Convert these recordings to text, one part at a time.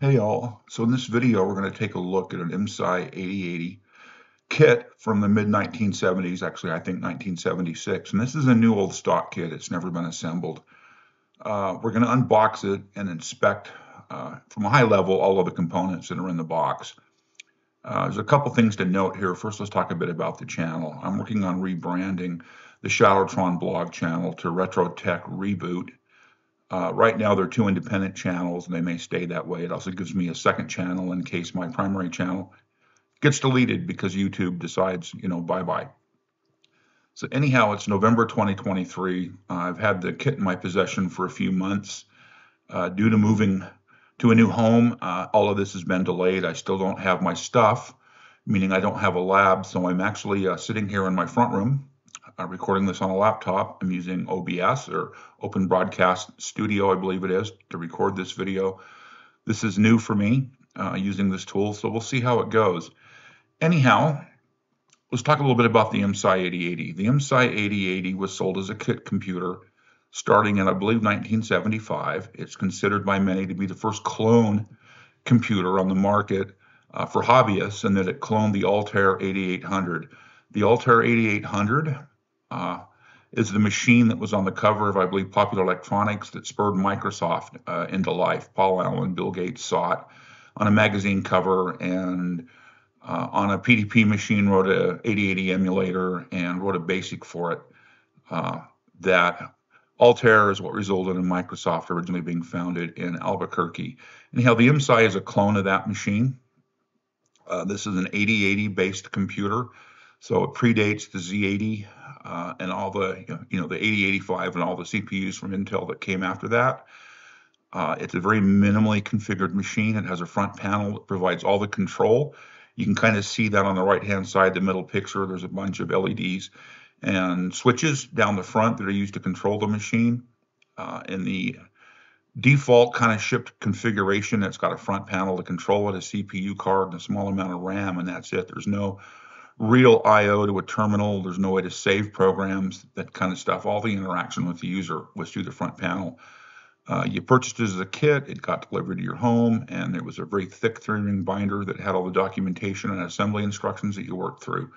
Hey all, so in this video we're going to take a look at an IMSAI 8080 kit from the mid 1970s, actually I think 1976, and this is a new old stock kit. It's never been assembled. We're going to unbox it and inspect from a high level all of the components that are in the box. There's a couple things to note here. First, let's talk a bit about the channel. I'm working on rebranding the Shadowtron blog channel to Retro Tech Reboot. Right now, they're two independent channels, and they may stay that way. It also gives me a second channel in case my primary channel gets deleted because YouTube decides, bye-bye. So anyhow, it's November 2023. I've had the kit in my possession for a few months. Due to moving to a new home, all of this has been delayed. I still don't have my stuff, meaning I don't have a lab. So I'm actually sitting here in my front room recording this on a laptop. I'm using OBS, or Open Broadcast Studio, I believe it is, to record this video. This is new for me using this tool, so we'll see how it goes. Anyhow, let's talk a little bit about the IMSAI 8080. The IMSAI 8080 was sold as a kit computer starting in, I believe, 1975. It's considered by many to be the first clone computer on the market for hobbyists, and that it cloned the Altair 8800. The Altair 8800 is the machine that was on the cover of, I believe, Popular Electronics that spurred Microsoft into life. Paul Allen, Bill Gates saw it on a magazine cover, and on a PDP machine wrote a 8080 emulator and wrote a BASIC for it. That Altair is what resulted in Microsoft originally being founded in Albuquerque. Anyhow, the IMSAI is a clone of that machine. This is an 8080 based computer, so it predates the Z80 and all the, the 8085 and all the CPUs from Intel that came after that. It's a very minimally configured machine. It has a front panel that provides all the control. You can kind of see that on the right-hand side, the middle picture. There's a bunch of LEDs and switches down the front that are used to control the machine. In the default kind of shipped configuration, it's got a front panel to control it, a CPU card, and a small amount of RAM, and that's it. There's no real I/O to a terminal. There's no way to save programs, that kind of stuff. All the interaction with the user was through the front panel. You purchased it as a kit, it got delivered to your home, and there was a very thick 3-ring binder that had all the documentation and assembly instructions that you worked through.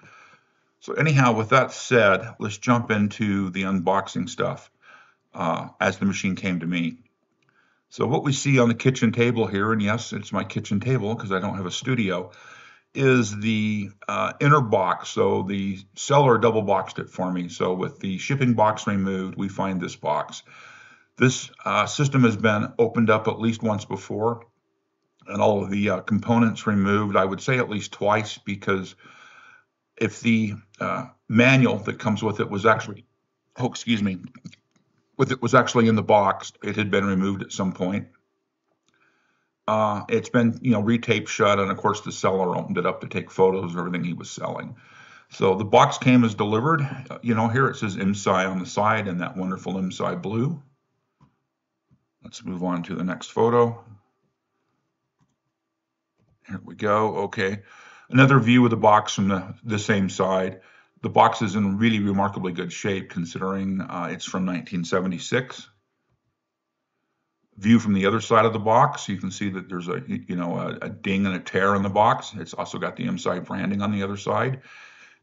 So anyhow, with that said, let's jump into the unboxing stuff as the machine came to me. So what we see on the kitchen table here, and yes, it's my kitchen table because I don't have a studio, is the inner box. So the seller double boxed it for me. So with the shipping box removed, we find this box. This system has been opened up at least once before, and all of the components removed, I would say at least twice, because if the manual that comes with it was actually, was actually in the box, it had been removed at some point. It's been, retaped shut, and of course the seller opened it up to take photos of everything he was selling. So the box came as delivered. Here it says IMSAI on the side in that wonderful IMSAI blue. Let's move on to the next photo. Here we go. Okay. Another view of the box from the same side. The box is in really remarkably good shape considering it's from 1976. View from the other side of the box, you can see that there's a ding and a tear in the box. It's also got the IMSAI branding on the other side.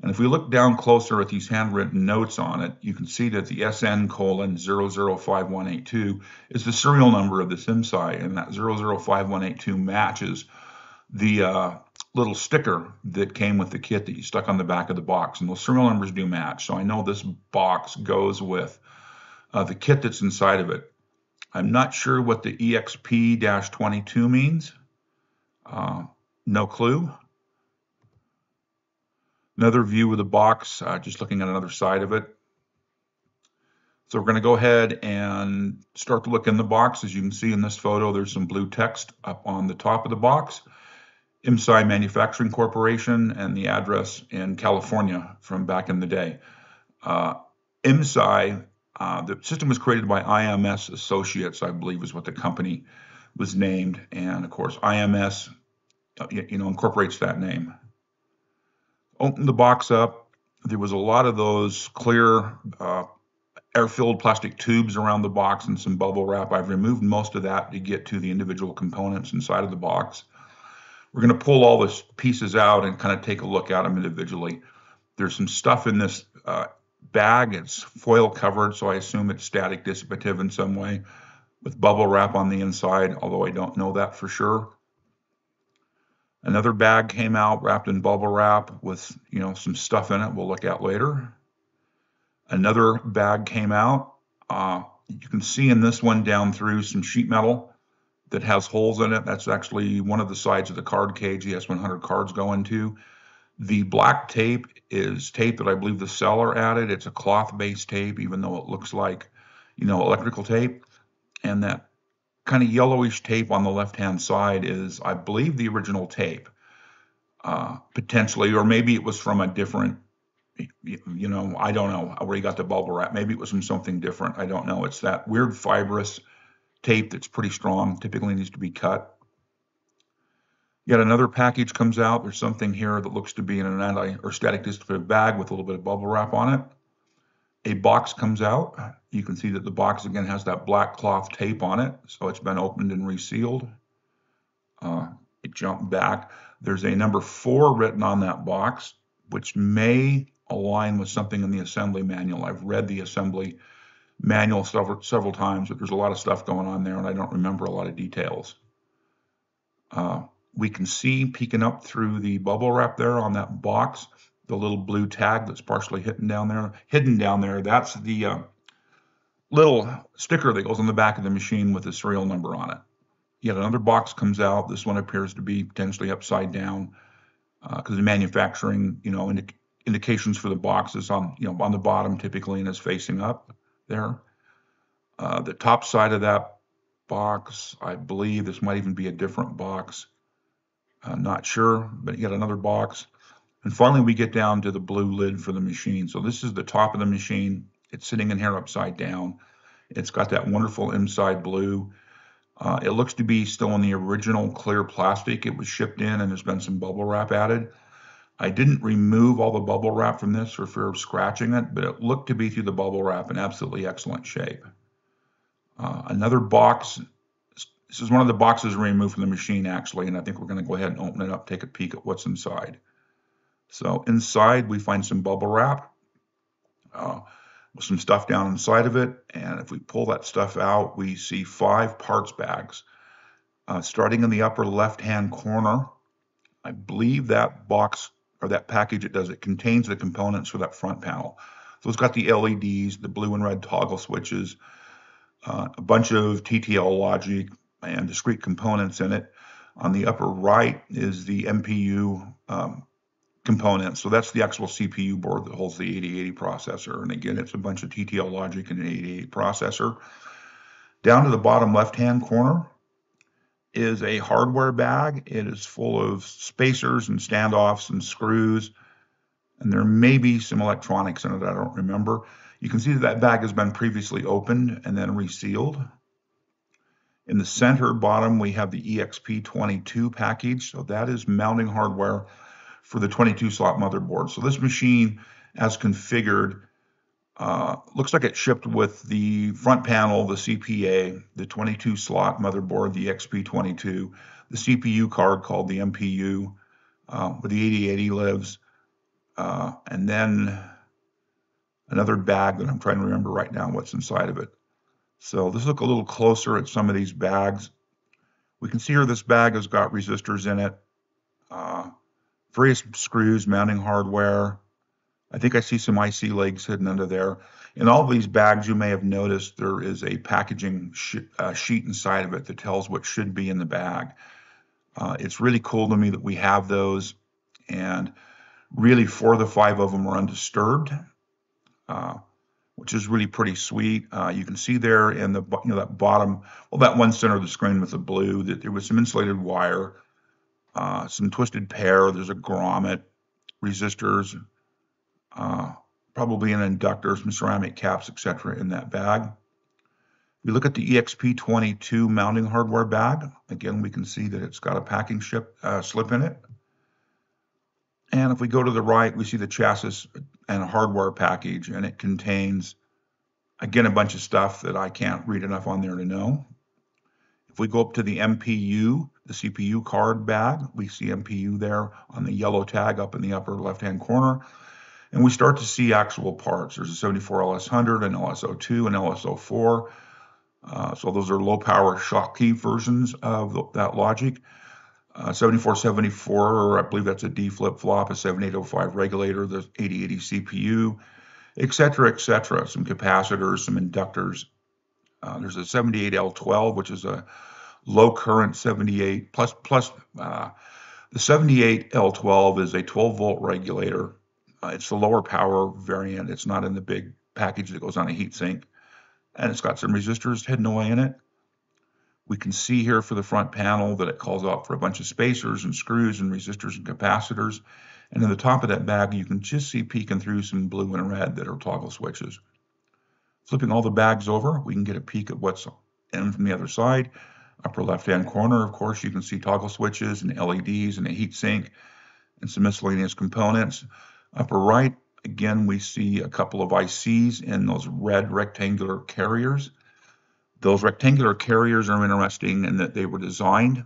And if we look down closer at these handwritten notes on it, you can see that the SN:005182 is the serial number of this IMSAI, and that 005182 matches the little sticker that came with the kit that you stuck on the back of the box, and those serial numbers do match. So I know this box goes with the kit that's inside of it. I'm not sure what the EXP-22 means. No clue. Another view of the box, just looking at another side of it. So we're going to go ahead and start to look in the box. As you can see in this photo, there's some blue text up on the top of the box. IMSAI Manufacturing Corporation and the address in California from back in the day. IMSAI, the system was created by IMS Associates, I believe is what the company was named. And of course, IMS, incorporates that name. Open the box up. There was a lot of those clear air-filled plastic tubes around the box and some bubble wrap. I've removed most of that to get to the individual components inside of the box. We're going to pull all the pieces out and kind of take a look at them individually. There's some stuff in this bag. It's foil covered, so I assume it's static dissipative in some way, with bubble wrap on the inside, although I don't know that for sure. Another bag came out wrapped in bubble wrap with, some stuff in it we'll look at later. Another bag came out. You can see in this one down through some sheet metal that has holes in it. That's actually one of the sides of the card cage the S100 cards go into. The black tape is tape that I believe the seller added. It's a cloth-based tape, even though it looks like, electrical tape. And that kind of yellowish tape on the left-hand side is, I believe, the original tape, potentially, or maybe it was from a different, I don't know where you got the bubble wrap. Maybe it was from something different. I don't know. It's that weird fibrous tape that's pretty strong, typically needs to be cut. Yet another package comes out. There's something here that looks to be in an static dissipative bag with a little bit of bubble wrap on it. A box comes out. You can see that the box again has that black cloth tape on it, so it's been opened and resealed. It jumped back. There's a number 4 written on that box, which may align with something in the assembly manual. I've read the assembly manual several times, but there's a lot of stuff going on there, and I don't remember a lot of details. We can see peeking up through the bubble wrap there on that box, the little blue tag that's partially hidden down there. That's the little sticker that goes on the back of the machine with the serial number on it. Yet another box comes out. This one appears to be potentially upside down because the manufacturing, indications for the box is on the bottom typically and is facing up there. The top side of that box, I believe this might even be a different box. I'm not sure, but yet another box. And finally, we get down to the blue lid for the machine. So this is the top of the machine. It's sitting in here upside down. It's got that wonderful IMSAI blue. It looks to be still in the original clear plastic. It was shipped in and there's been some bubble wrap added. I didn't remove all the bubble wrap from this for fear of scratching it, but it looked to be through the bubble wrap in absolutely excellent shape. Another box. This is one of the boxes removed from the machine, actually, and I think we're going to go ahead and open it up, take a peek at what's inside. So inside, we find some bubble wrap with some stuff down inside of it, and if we pull that stuff out, we see 5 parts bags. Starting in the upper left-hand corner, I believe that box or that package it contains the components for that front panel. So it's got the LEDs, the blue and red toggle switches, a bunch of TTL logic and discrete components in it. On the upper right is the MPU component. So that's the actual CPU board that holds the 8080 processor. And again, it's a bunch of TTL logic and an 8080 processor. Down to the bottom left-hand corner is a hardware bag. It is full of spacers and standoffs and screws. And there may be some electronics in it, I don't remember. You can see that bag has been previously opened and then resealed. In the center bottom, we have the EXP22 package. So that is mounting hardware for the 22-slot motherboard. So this machine, as configured, looks like it shipped with the front panel, the CPA, the 22-slot motherboard, the EXP22, the CPU card called the MPU, where the 8080 lives, and then another bag that I'm trying to remember right now what's inside of it. So let's look a little closer at some of these bags. We can see here this bag has got resistors in it, various screws, mounting hardware. I think I see some IC legs hidden under there. In all of these bags, you may have noticed there is a packaging sheet inside of it that tells what should be in the bag. It's really cool to me that we have those, and really 4 of the 5 of them are undisturbed, which is really pretty sweet. You can see there in the that bottom, well, that one center of the screen with the blue, that there was some insulated wire, some twisted pair. There's a grommet, resistors, probably an inductor, some ceramic caps, etc. in that bag. We look at the EXP22 mounting hardware bag. Again, we can see that it's got a packing slip in it. And if we go to the right, we see the chassis and hardware package, and it contains Again, a bunch of stuff that I can't read enough on there to know. If we go up to the MPU, the CPU card bag, we see MPU there on the yellow tag up in the upper left-hand corner. And we start to see actual parts. There's a 74 LS100, an LS02, an LS04. So those are low power Schottky versions of that logic. 7474, I believe that's a D flip-flop, a 7805 regulator, the 8080 CPU, etc., etc. Some capacitors, some inductors. There's a 78L12, which is a low current 78 plus. The 78L12 is a 12 volt regulator. It's the lower power variant. It's not in the big package that goes on a heat sink. And it's got some resistors hidden away in it. We can see here for the front panel that it calls out for a bunch of spacers and screws and resistors and capacitors. And in the top of that bag, you can just see peeking through some blue and red that are toggle switches. Flipping all the bags over, we can get a peek at what's in from the other side. Upper left-hand corner, of course, you can see toggle switches and LEDs and a heat sink and some miscellaneous components. Upper right, again, we see a couple of ICs in those red rectangular carriers. Those rectangular carriers are interesting in that they were designed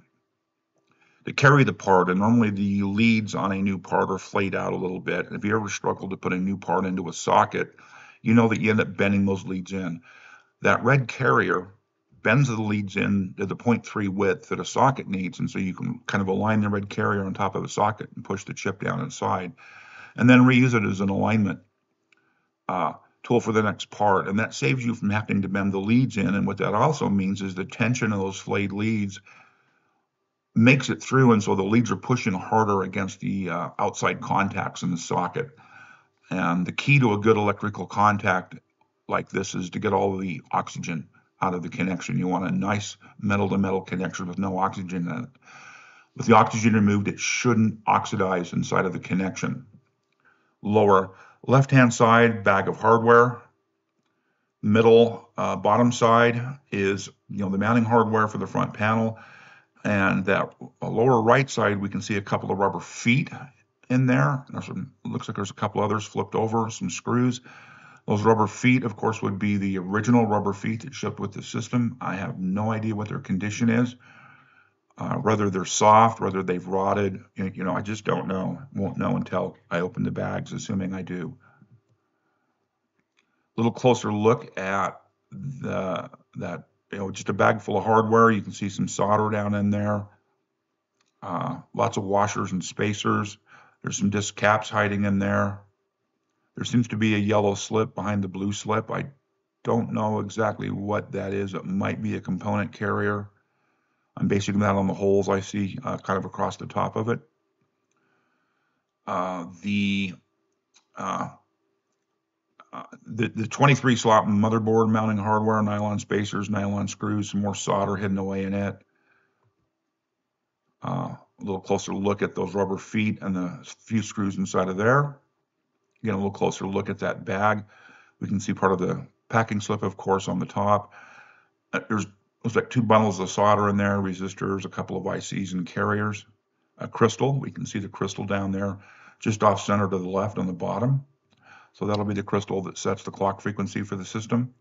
to carry the part, and normally the leads on a new part are flayed out a little bit. If you ever struggle to put a new part into a socket, you know that you end up bending those leads in. That red carrier bends the leads in to the 0.3 width that a socket needs, and so you can kind of align the red carrier on top of the socket and push the chip down inside, and then reuse it as an alignment tool for the next part. And that saves you from having to bend the leads in. And what that also means is the tension of those flayed leads makes it through, and so the leads are pushing harder against the outside contacts in the socket. And the key to a good electrical contact like this is to get all of the oxygen out of the connection. You want a nice metal-to-metal connection with no oxygen in it. With the oxygen removed, it shouldn't oxidize inside of the connection. Lower left-hand side, bag of hardware. Middle bottom side is the mounting hardware for the front panel. And that lower right side, we can see a couple of rubber feet in there. Looks like there's a couple others flipped over, some screws. Those rubber feet, of course, would be the original rubber feet that shipped with the system. I have no idea what their condition is, whether they're soft, whether they've rotted. I just don't know. Won't know until I open the bags, assuming I do. A little closer look at just a bag full of hardware. You can see some solder down in there. Lots of washers and spacers. There's some disc caps hiding in there. There seems to be a yellow slip behind the blue slip. I don't know exactly what that is. It might be a component carrier. I'm basing that on the holes I see kind of across the top of it. The 23 slot motherboard mounting hardware, nylon spacers, nylon screws, some more solder hidden away in it. A little closer look at those rubber feet and the few screws inside of there. Again, a little closer look at that bag. We can see part of the packing slip, of course, on the top. There's like 2 bundles of solder in there, resistors, a couple of ICs and carriers. A crystal, we can see the crystal down there, just off center to the left on the bottom. So that'll be the crystal that sets the clock frequency for the system.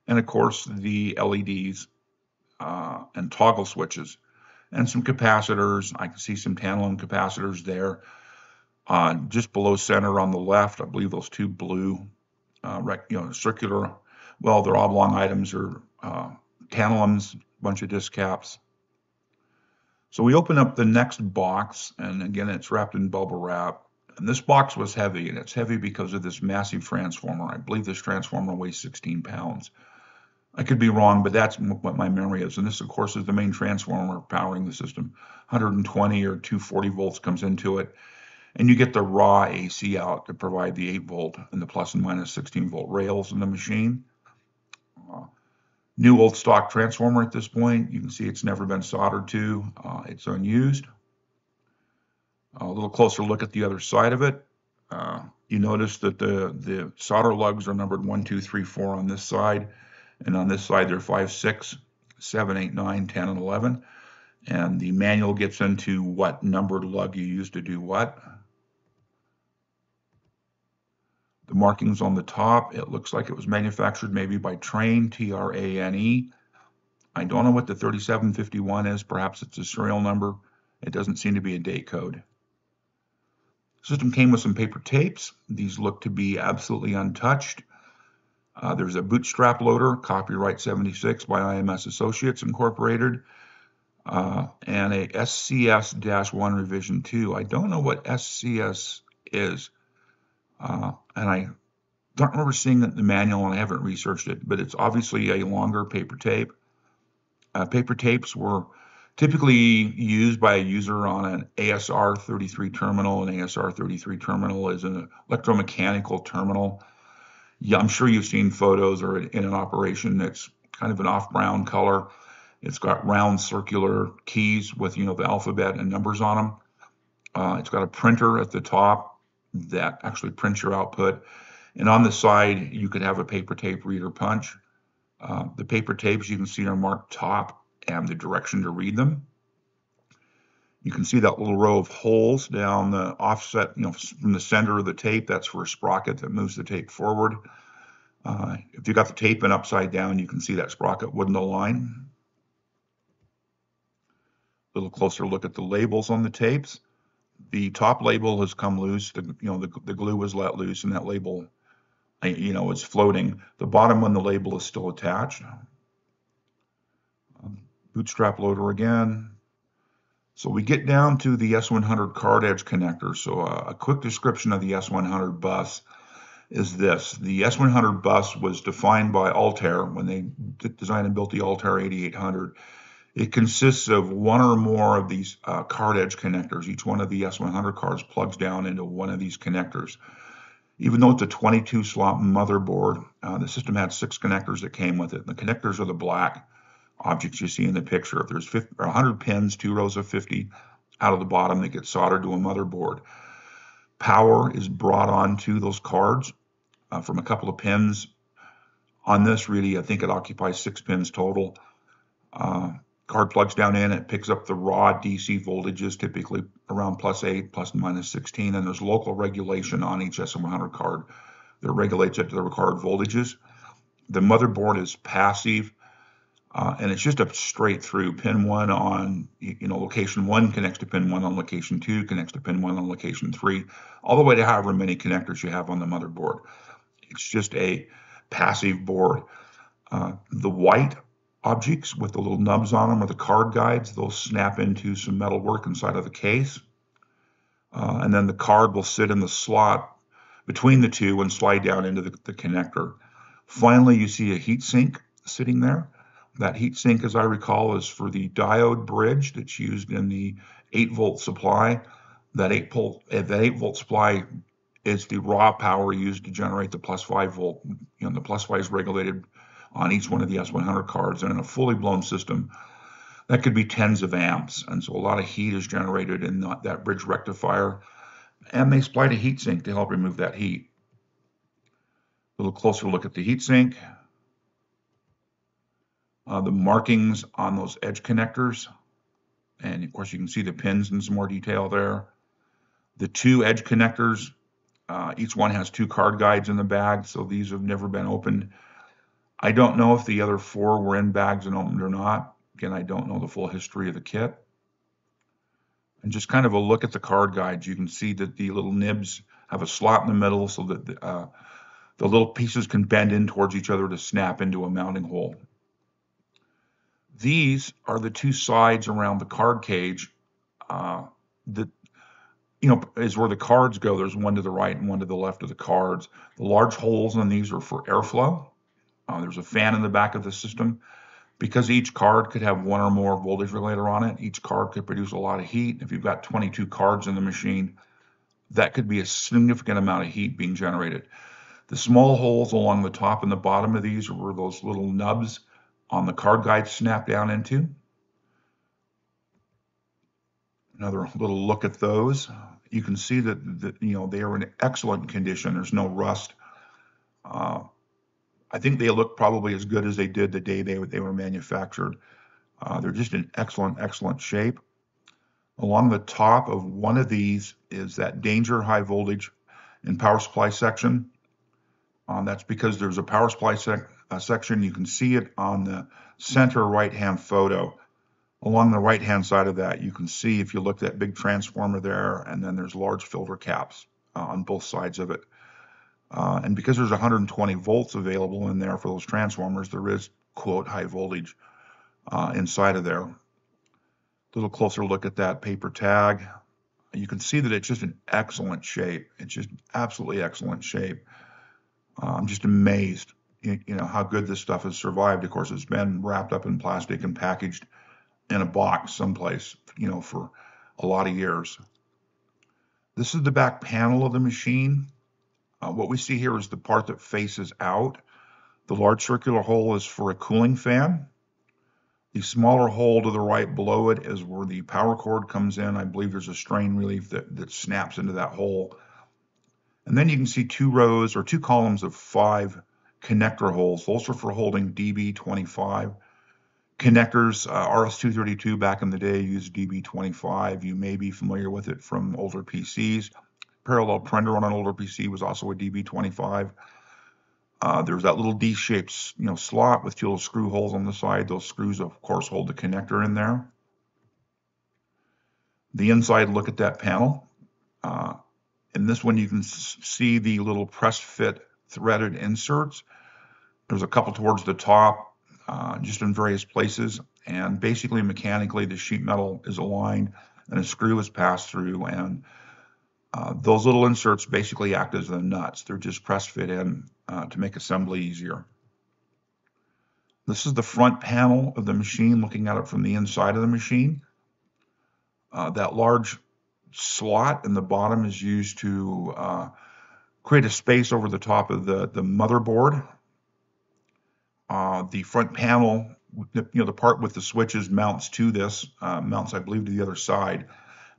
And of course, the LEDs and toggle switches and some capacitors. I can see some tantalum capacitors there. Just below center on the left, I believe those 2 blue, circular, they're oblong items are tantalums, a bunch of disc caps. So we open up the next box, and again, it's wrapped in bubble wrap. And this box was heavy, and it's heavy because of this massive transformer. I believe this transformer weighs 16 pounds. I could be wrong, but that's what my memory is. And this, of course, is the main transformer powering the system. 120 or 240 volts comes into it. And you get the raw AC out to provide the 8 volt and the plus and minus 16 volt rails in the machine. New old stock transformer at this point. You can see it's never been soldered to. It's unused. A little closer look at the other side of it. You notice that the solder lugs are numbered 1, 2, 3, 4 on this side. And on this side, they're 5, 6, 7, 8, 9, 10, and 11. And the manual gets into what numbered lug you use to do what. The markings on the top, it looks like it was manufactured maybe by Trane, T-R-A-N-E. I don't know what the 3751 is. Perhaps it's a serial number. It doesn't seem to be a date code. The system came with some paper tapes. These look to be absolutely untouched. There's a bootstrap loader, copyright 76 by IMS Associates Incorporated, and a SCS-1 revision 2. I don't know what SCS is, and I don't remember seeing it in the manual, and I haven't researched it, but it's obviously a longer paper tape. Paper tapes were typically used by a user on an ASR33 terminal. An ASR33 terminal is an electromechanical terminal. Yeah, I'm sure you've seen photos or in an operation that's kind of an off-brown color. It's got round circular keys with, the alphabet and numbers on them. It's got a printer at the top that actually prints your output. And on the side, you could have a paper tape reader punch. The paper tapes you can see are marked top and the direction to read them. You can see that little row of holes down the offset, from the center of the tape. That's for a sprocket that moves the tape forward. If you got the tape in upside down, you can see that sprocket wouldn't align. A little closer look at the labels on the tapes. The top label has come loose. The glue was let loose, and that label, is floating. The bottom one, the label is still attached. Bootstrap loader again. So we get down to the S100 card edge connector. So a quick description of the S100 bus is this. The S100 bus was defined by Altair when they designed and built the Altair 8800. It consists of one or more of these card edge connectors. Each one of the S100 cards plugs down into one of these connectors. Even though it's a 22-slot motherboard, the system had 6 connectors that came with it. The connectors are the black objects you see in the picture. If there's 100 pins, 2 rows of 50 out of the bottom that get soldered to a motherboard. Power is brought onto those cards from a couple of pins. On this, really, I think it occupies 6 pins total. Card plugs down in, it picks up the raw DC voltages, typically around +8, ±16, and there's local regulation on each S100 card that regulates it to the required voltages. The motherboard is passive, and it's just a straight through. Pin 1 on, location 1 connects to pin 1 on location 2, connects to pin 1 on location 3, all the way to however many connectors you have on the motherboard. It's just a passive board. The white objects with the little nubs on them are the card guides. Those snap into some metal work inside of the case. And then the card will sit in the slot between the two and slide down into the connector. Finally, you see a heat sink sitting there. That heat sink, as I recall, is for the diode bridge that's used in the 8-volt supply. That 8-volt supply is the raw power used to generate the +5 volt. The +5 is regulated on each one of the S100 cards, and in a fully blown system, that could be tens of amps. And so a lot of heat is generated in that bridge rectifier, and they supplied a heat sink to help remove that heat. A little closer look at the heat sink. The markings on those edge connectors, and of course you can see the pins in some more detail there. The 2 edge connectors, each one has 2 card guides in the bag, so these have never been opened. I don't know if the other 4 were in bags and opened or not. Again, I don't know the full history of the kit. And just kind of a look at the card guides, you can see that the little nibs have a slot in the middle so that the little pieces can bend in towards each other to snap into a mounting hole. These are the 2 sides around the card cage that, is where the cards go. There's one to the right and one to the left of the cards. The large holes in these are for airflow. There's a fan in the back of the system. Because each card could have 1 or more voltage regulator on it, each card could produce a lot of heat. If you've got 22 cards in the machine, that could be a significant amount of heat being generated. The small holes along the top and the bottom of these are where those little nubs on the card guide snap down into. Another little look at those. You can see that they are in excellent condition. There's no rust. I think they look probably as good as they did the day they were manufactured. They're just in excellent shape. Along the top of one of these is that danger high voltage and power supply section. That's because there's a power supply section. You can see it on the center right-hand photo. Along the right-hand side of that, you can see, if you look at that big transformer there, and then there's large filter caps on both sides of it. And because there's 120 volts available in there for those transformers, there is, quote, high voltage inside of there. A little closer look at that paper tag. You can see that it's just in excellent shape. It's just absolutely excellent shape. I'm just amazed, how good this stuff has survived. Of course, it's been wrapped up in plastic and packaged in a box someplace, for a lot of years. This is the back panel of the machine. What we see here is the part that faces out. The large circular hole is for a cooling fan. The smaller hole to the right below it is where the power cord comes in. I believe there's a strain relief that snaps into that hole. And then you can see two columns of 5 connector holes. Those are for holding DB25. Connectors, RS-232 back in the day used DB25. You may be familiar with it from older PCs. Parallel printer on an older PC was also a DB25. There's that little D-shaped, slot with 2 little screw holes on the side. Those screws, of course, hold the connector in there. The inside look at that panel. In this one, you can see the little press fit threaded inserts. There's a couple towards the top, just in various places. And basically, mechanically, the sheet metal is aligned and a screw is passed through. And those little inserts basically act as the nuts. They're just press fit in to make assembly easier. This is the front panel of the machine, looking at it from the inside of the machine. That large slot in the bottom is used to create a space over the top of the motherboard. The front panel, the part with the switches mounts to this, mounts, I believe, to the other side.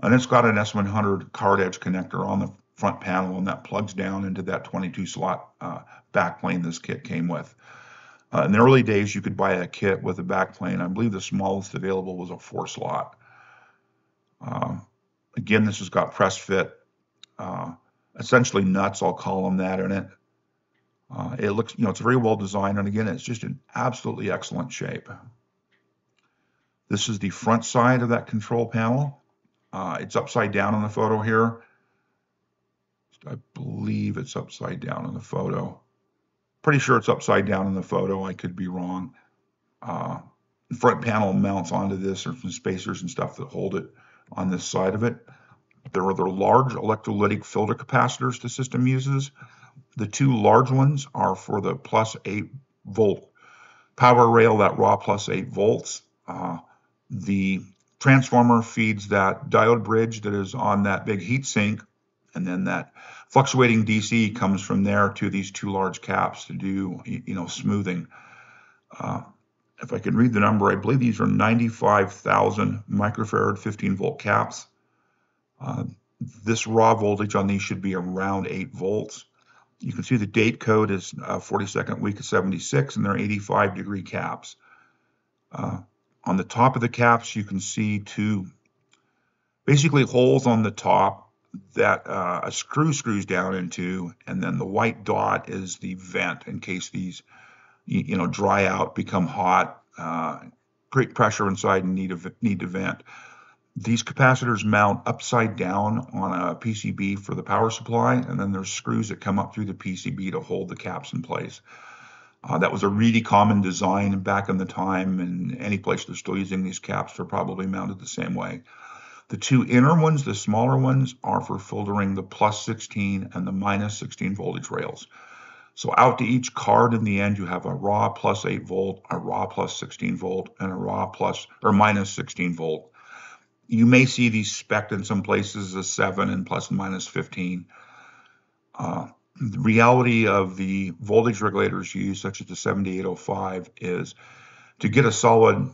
And it's got an S100 card edge connector on the front panel, and that plugs down into that 22 slot backplane this kit came with. In the early days, you could buy a kit with a backplane. I believe the smallest available was a 4 slot. Again, this has got press fit, essentially nuts, I'll call them that, in it. It looks, it's very well designed, and again, it's just in absolutely excellent shape. This is the front side of that control panel. It's upside down in the photo here. I believe it's upside down in the photo. Pretty sure it's upside down in the photo. I could be wrong. The front panel mounts onto this. There's some spacers and stuff that hold it on this side of it. There are the large electrolytic filter capacitors the system uses. The 2 large ones are for the plus 8 volt power rail, that raw plus 8 volts. The transformer feeds that diode bridge that is on that big heat sink, and then that fluctuating DC comes from there to these 2 large caps to do, smoothing. If I can read the number, I believe these are 95,000 microfarad 15 volt caps. This raw voltage on these should be around 8 volts. You can see the date code is 42nd week of 76, and they're 85-degree caps. On the top of the caps, you can see 2 basically holes on the top that a screw screws down into, and then the white dot is the vent in case these, dry out, become hot, create pressure inside and need to vent. These capacitors mount upside down on a PCB for the power supply, and then there's screws that come up through the PCB to hold the caps in place. That was a really common design back in the time, and any place they're still using these caps, they're probably mounted the same way. The 2 inner ones, the smaller ones, are for filtering the plus 16 and the minus 16 voltage rails. So out to each card in the end, you have a raw plus 8 volt, a raw plus 16 volt, and a raw plus or minus 16 volt. You may see these spec'd in some places as 7 and plus and minus 15. The reality of the voltage regulators used, such as the 7805, is to get a solid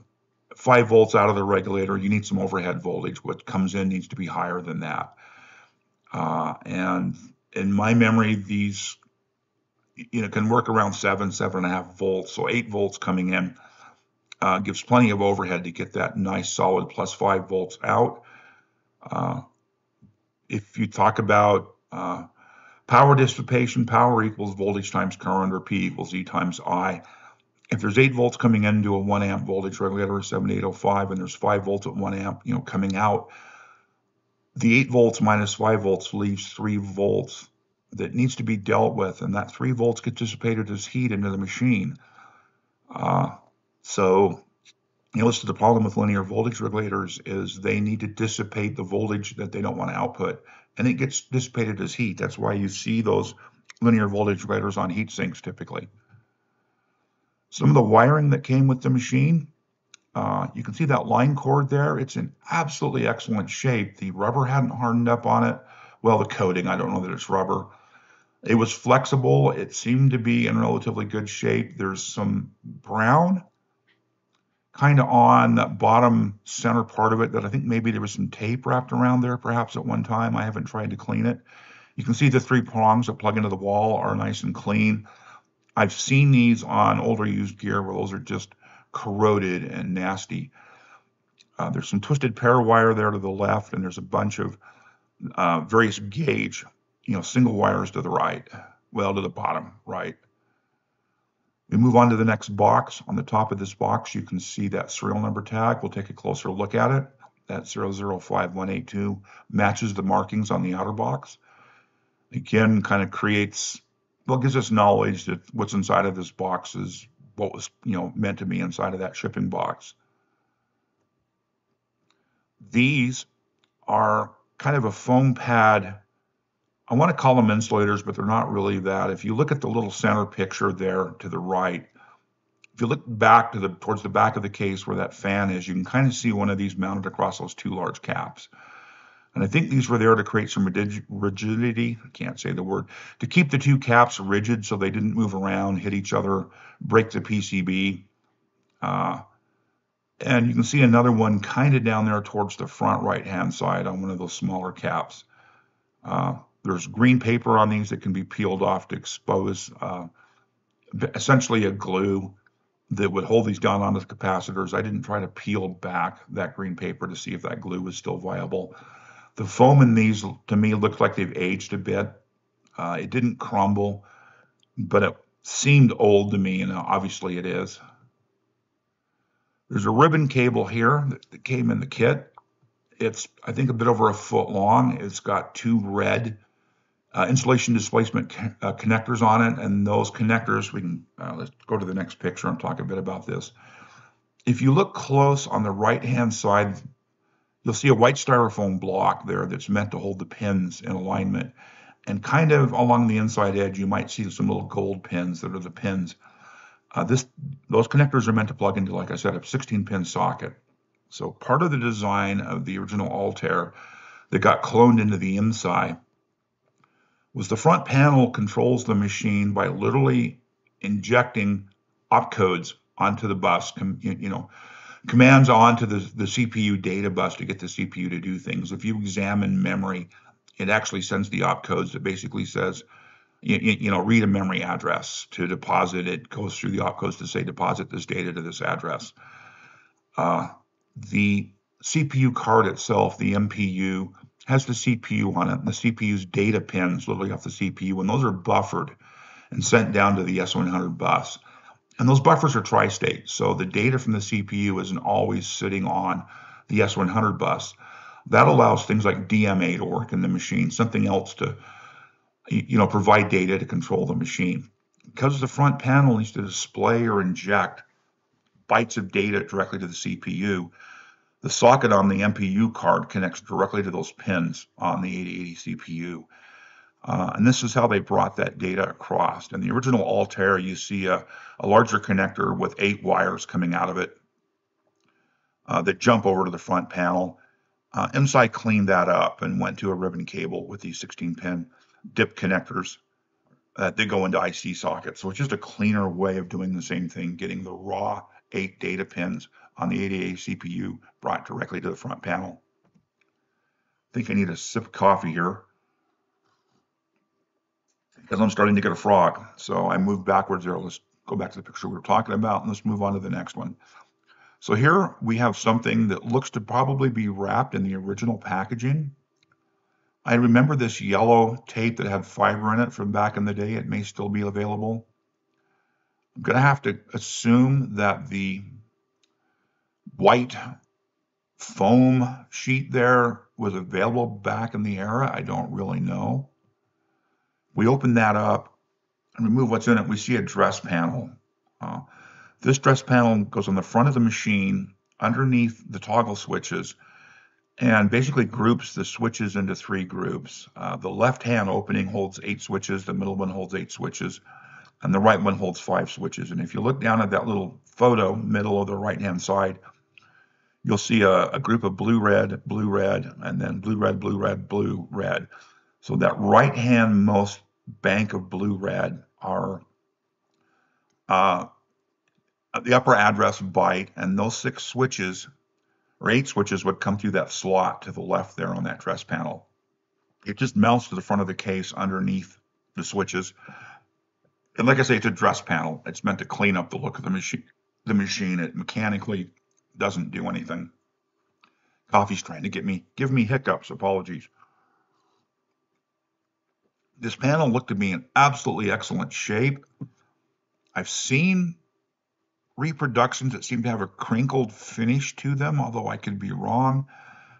5 volts out of the regulator, you need some overhead voltage. What comes in needs to be higher than that. And in my memory, these can work around 7.5 volts. So 8 volts coming in gives plenty of overhead to get that nice solid plus 5 volts out. If you talk about Power dissipation, power equals voltage times current, or P equals E times I. If there's 8 volts coming into a 1 amp voltage regulator, 7805, and there's 5 volts at 1 amp, coming out, the 8 volts minus 5 volts leaves 3 volts that needs to be dealt with, and that 3 volts gets dissipated as heat into the machine. So this is the problem with linear voltage regulators, is they need to dissipate the voltage that they don't want to output, and it gets dissipated as heat. That's why you see those linear voltage regulators on heat sinks typically. Some of the wiring that came with the machine, you can see that line cord there. It's in absolutely excellent shape. The rubber hadn't hardened up on it. Well, the coating, I don't know that it's rubber. It was flexible. It seemed to be in relatively good shape. There's some brown kind of on that bottom center part of it that I think maybe there was some tape wrapped around there perhaps at one time. I haven't tried to clean it. You can see the 3 prongs that plug into the wall are nice and clean. I've seen these on older used gear where those are just corroded and nasty. There's some twisted pair wire there to the left, and there's a bunch of various gauge, single wires to the right, well, to the bottom right. We move on to the next box. On the top of this box, you can see that serial number tag. We'll take a closer look at it. That 005182 matches the markings on the outer box. Again, kind of gives us knowledge that what's inside of this box is what was, meant to be inside of that shipping box. These are kind of a foam pad. I want to call them insulators, but they're not really that. If you look at the little center picture there to the right, if you look back towards the back of the case where that fan is, you can kind of see one of these mounted across those 2 large caps. And I think these were there to create some rigidity, I can't say the word, to keep the 2 caps rigid so they didn't move around, hit each other, break the PCB. And you can see another one kind of down there towards the front right-hand side on one of those smaller caps. There's green paper on these that can be peeled off to expose essentially a glue that would hold these down onto the capacitors. I didn't try to peel back that green paper to see if that glue was still viable. The foam in these, to me, looks like they've aged a bit. It didn't crumble, but it seemed old to me, and obviously it is. There's a ribbon cable here that came in the kit. It's, I think, a bit over 1 foot long. It's got 2 red insulation displacement connectors on it, and those connectors, let's go to the next picture and talk a bit about this. If you look close on the right-hand side, you'll see a white styrofoam block there that's meant to hold the pins in alignment. And kind of along the inside edge, you might see some little gold pins that are the pins. Those connectors are meant to plug into, like I said, a 16-pin socket. So part of the design of the original Altair that got cloned into the IMSAI was the front panel controls the machine by literally injecting opcodes onto the bus, commands onto the CPU data bus to get the CPU to do things. If you examine memory, it actually sends the opcodes that basically says, read a memory address to deposit. It goes through the opcodes to say deposit this data to this address. The CPU card itself, the MPU, has the CPU on it. The CPU's data pins literally off the CPU, and those are buffered and sent down to the S100 bus. And those buffers are tri-state, so the data from the CPU isn't always sitting on the S100 bus. That allows things like DMA to work in the machine, something else to provide data to control the machine. Because the front panel needs to display or inject bytes of data directly to the CPU, the socket on the MPU card connects directly to those pins on the 8080 CPU. And this is how they brought that data across. In the original Altair, you see a larger connector with 8 wires coming out of it that jump over to the front panel. IMSAI cleaned that up and went to a ribbon cable with these 16-pin dip connectors that go into IC sockets. So it's just a cleaner way of doing the same thing, getting the raw 8 data pins on the 8080 CPU brought directly to the front panel. I think I need a sip of coffee here because I'm starting to get a frog. So I moved backwards there. Let's go back to the picture we were talking about, and let's move on to the next one. So here we have something that looks to probably be wrapped in the original packaging. I remember this yellow tape that had fiber in it from back in the day. It may still be available. I'm going to have to assume that the white foam sheet there was available back in the era. I don't really know. We open that up and remove what's in it. We see a dress panel. Uh, this dress panel goes on the front of the machine underneath the toggle switches and basically groups the switches into three groups. The left-hand opening holds 8 switches, the middle one holds 8 switches, and the right one holds 5 switches. And if you look down at that little photo, middle of the right-hand side, you'll see a group of blue, red, and then blue, red, blue, red, blue, red. So that right-hand most bank of blue, red are the upper address byte, and those 6 switches or 8 switches would come through that slot to the left there on that dress panel. It just mounts to the front of the case underneath the switches. And like I say, it's a dress panel. It's meant to clean up the look of the machine. It mechanically doesn't do anything. Coffee's trying to give me hiccups. Apologies. This panel looked to be in absolutely excellent shape. I've seen reproductions that seem to have a crinkled finish to them, although I could be wrong.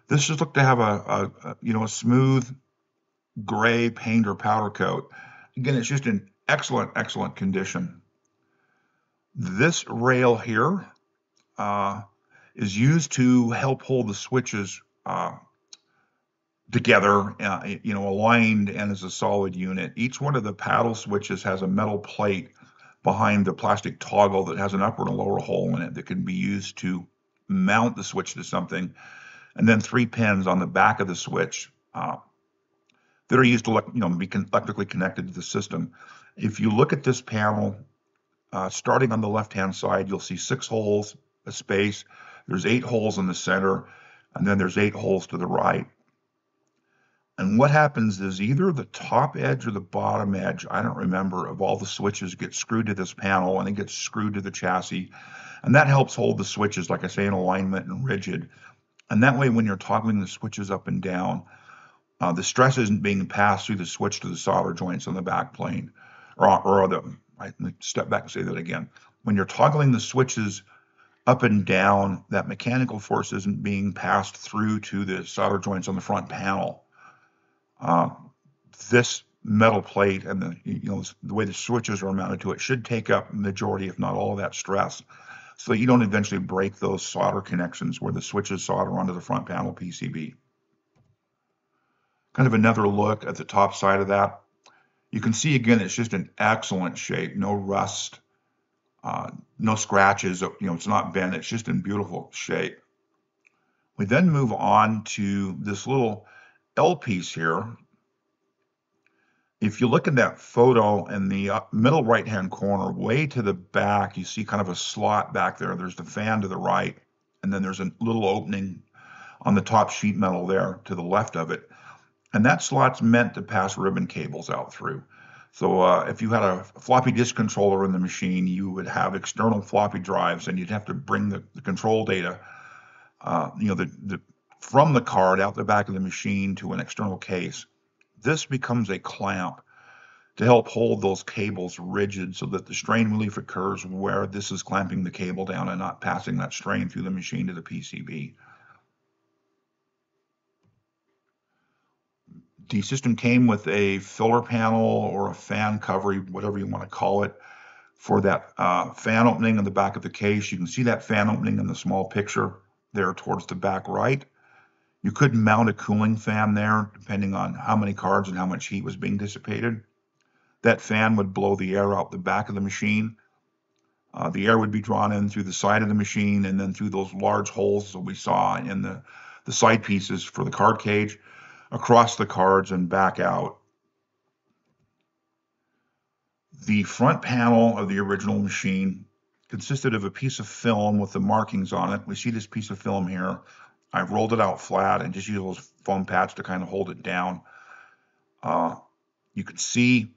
This just looked to have a smooth gray paint or powder coat. Again, it's just in excellent condition. This rail here is used to help hold the switches together, aligned and as a solid unit. Each one of the paddle switches has a metal plate behind the plastic toggle that has an upper and a lower hole in it that can be used to mount the switch to something, and then 3 pins on the back of the switch that are used to be electrically connected to the system. If you look at this panel, starting on the left-hand side, you'll see 6 holes, a space. There's 8 holes in the center, and then there's 8 holes to the right. And what happens is either the top edge or the bottom edge, I don't remember, of all the switches get screwed to this panel, and it gets screwed to the chassis. And that helps hold the switches, like I say, in alignment and rigid. And that way, when you're toggling the switches up and down, the stress isn't being passed through the switch to the solder joints on the back plane. Let me step back and say that again. When you're toggling the switches up and down, that mechanical force isn't being passed through to the solder joints on the front panel. This metal plate and the way the switches are mounted to it should take up majority, if not all, of that stress, so that you don't eventually break those solder connections where the switches solder onto the front panel PCB. Kind of another look at the top side of that. You can see again, it's just in excellent shape, no rust, no scratches. It's not bent. It's just in beautiful shape. We then move on to this little L piece here. If you look at that photo in the middle right-hand corner, way to the back, you see kind of a slot back there. There's the fan to the right, and then there's a little opening on the top sheet metal there to the left of it. And that slot's meant to pass ribbon cables out through. So if you had a floppy disk controller in the machine, you would have external floppy drives, and you'd have to bring the control data, from the card out the back of the machine to an external case. This becomes a clamp to help hold those cables rigid so that the strain relief occurs where this is clamping the cable down and not passing that strain through the machine to the PCB. The system came with a filler panel or a fan cover, whatever you want to call it, for that fan opening in the back of the case. You can see that fan opening in the small picture there towards the back right. You could mount a cooling fan there, depending on how many cards and how much heat was being dissipated. That fan would blow the air out the back of the machine. The air would be drawn in through the side of the machine and then through those large holes that we saw in the side pieces for the card cage, across the cards and back out. The front panel of the original machine consisted of a piece of film with the markings on it. We see this piece of film here. I've rolled it out flat and just used those foam pads to kind of hold it down. You can see,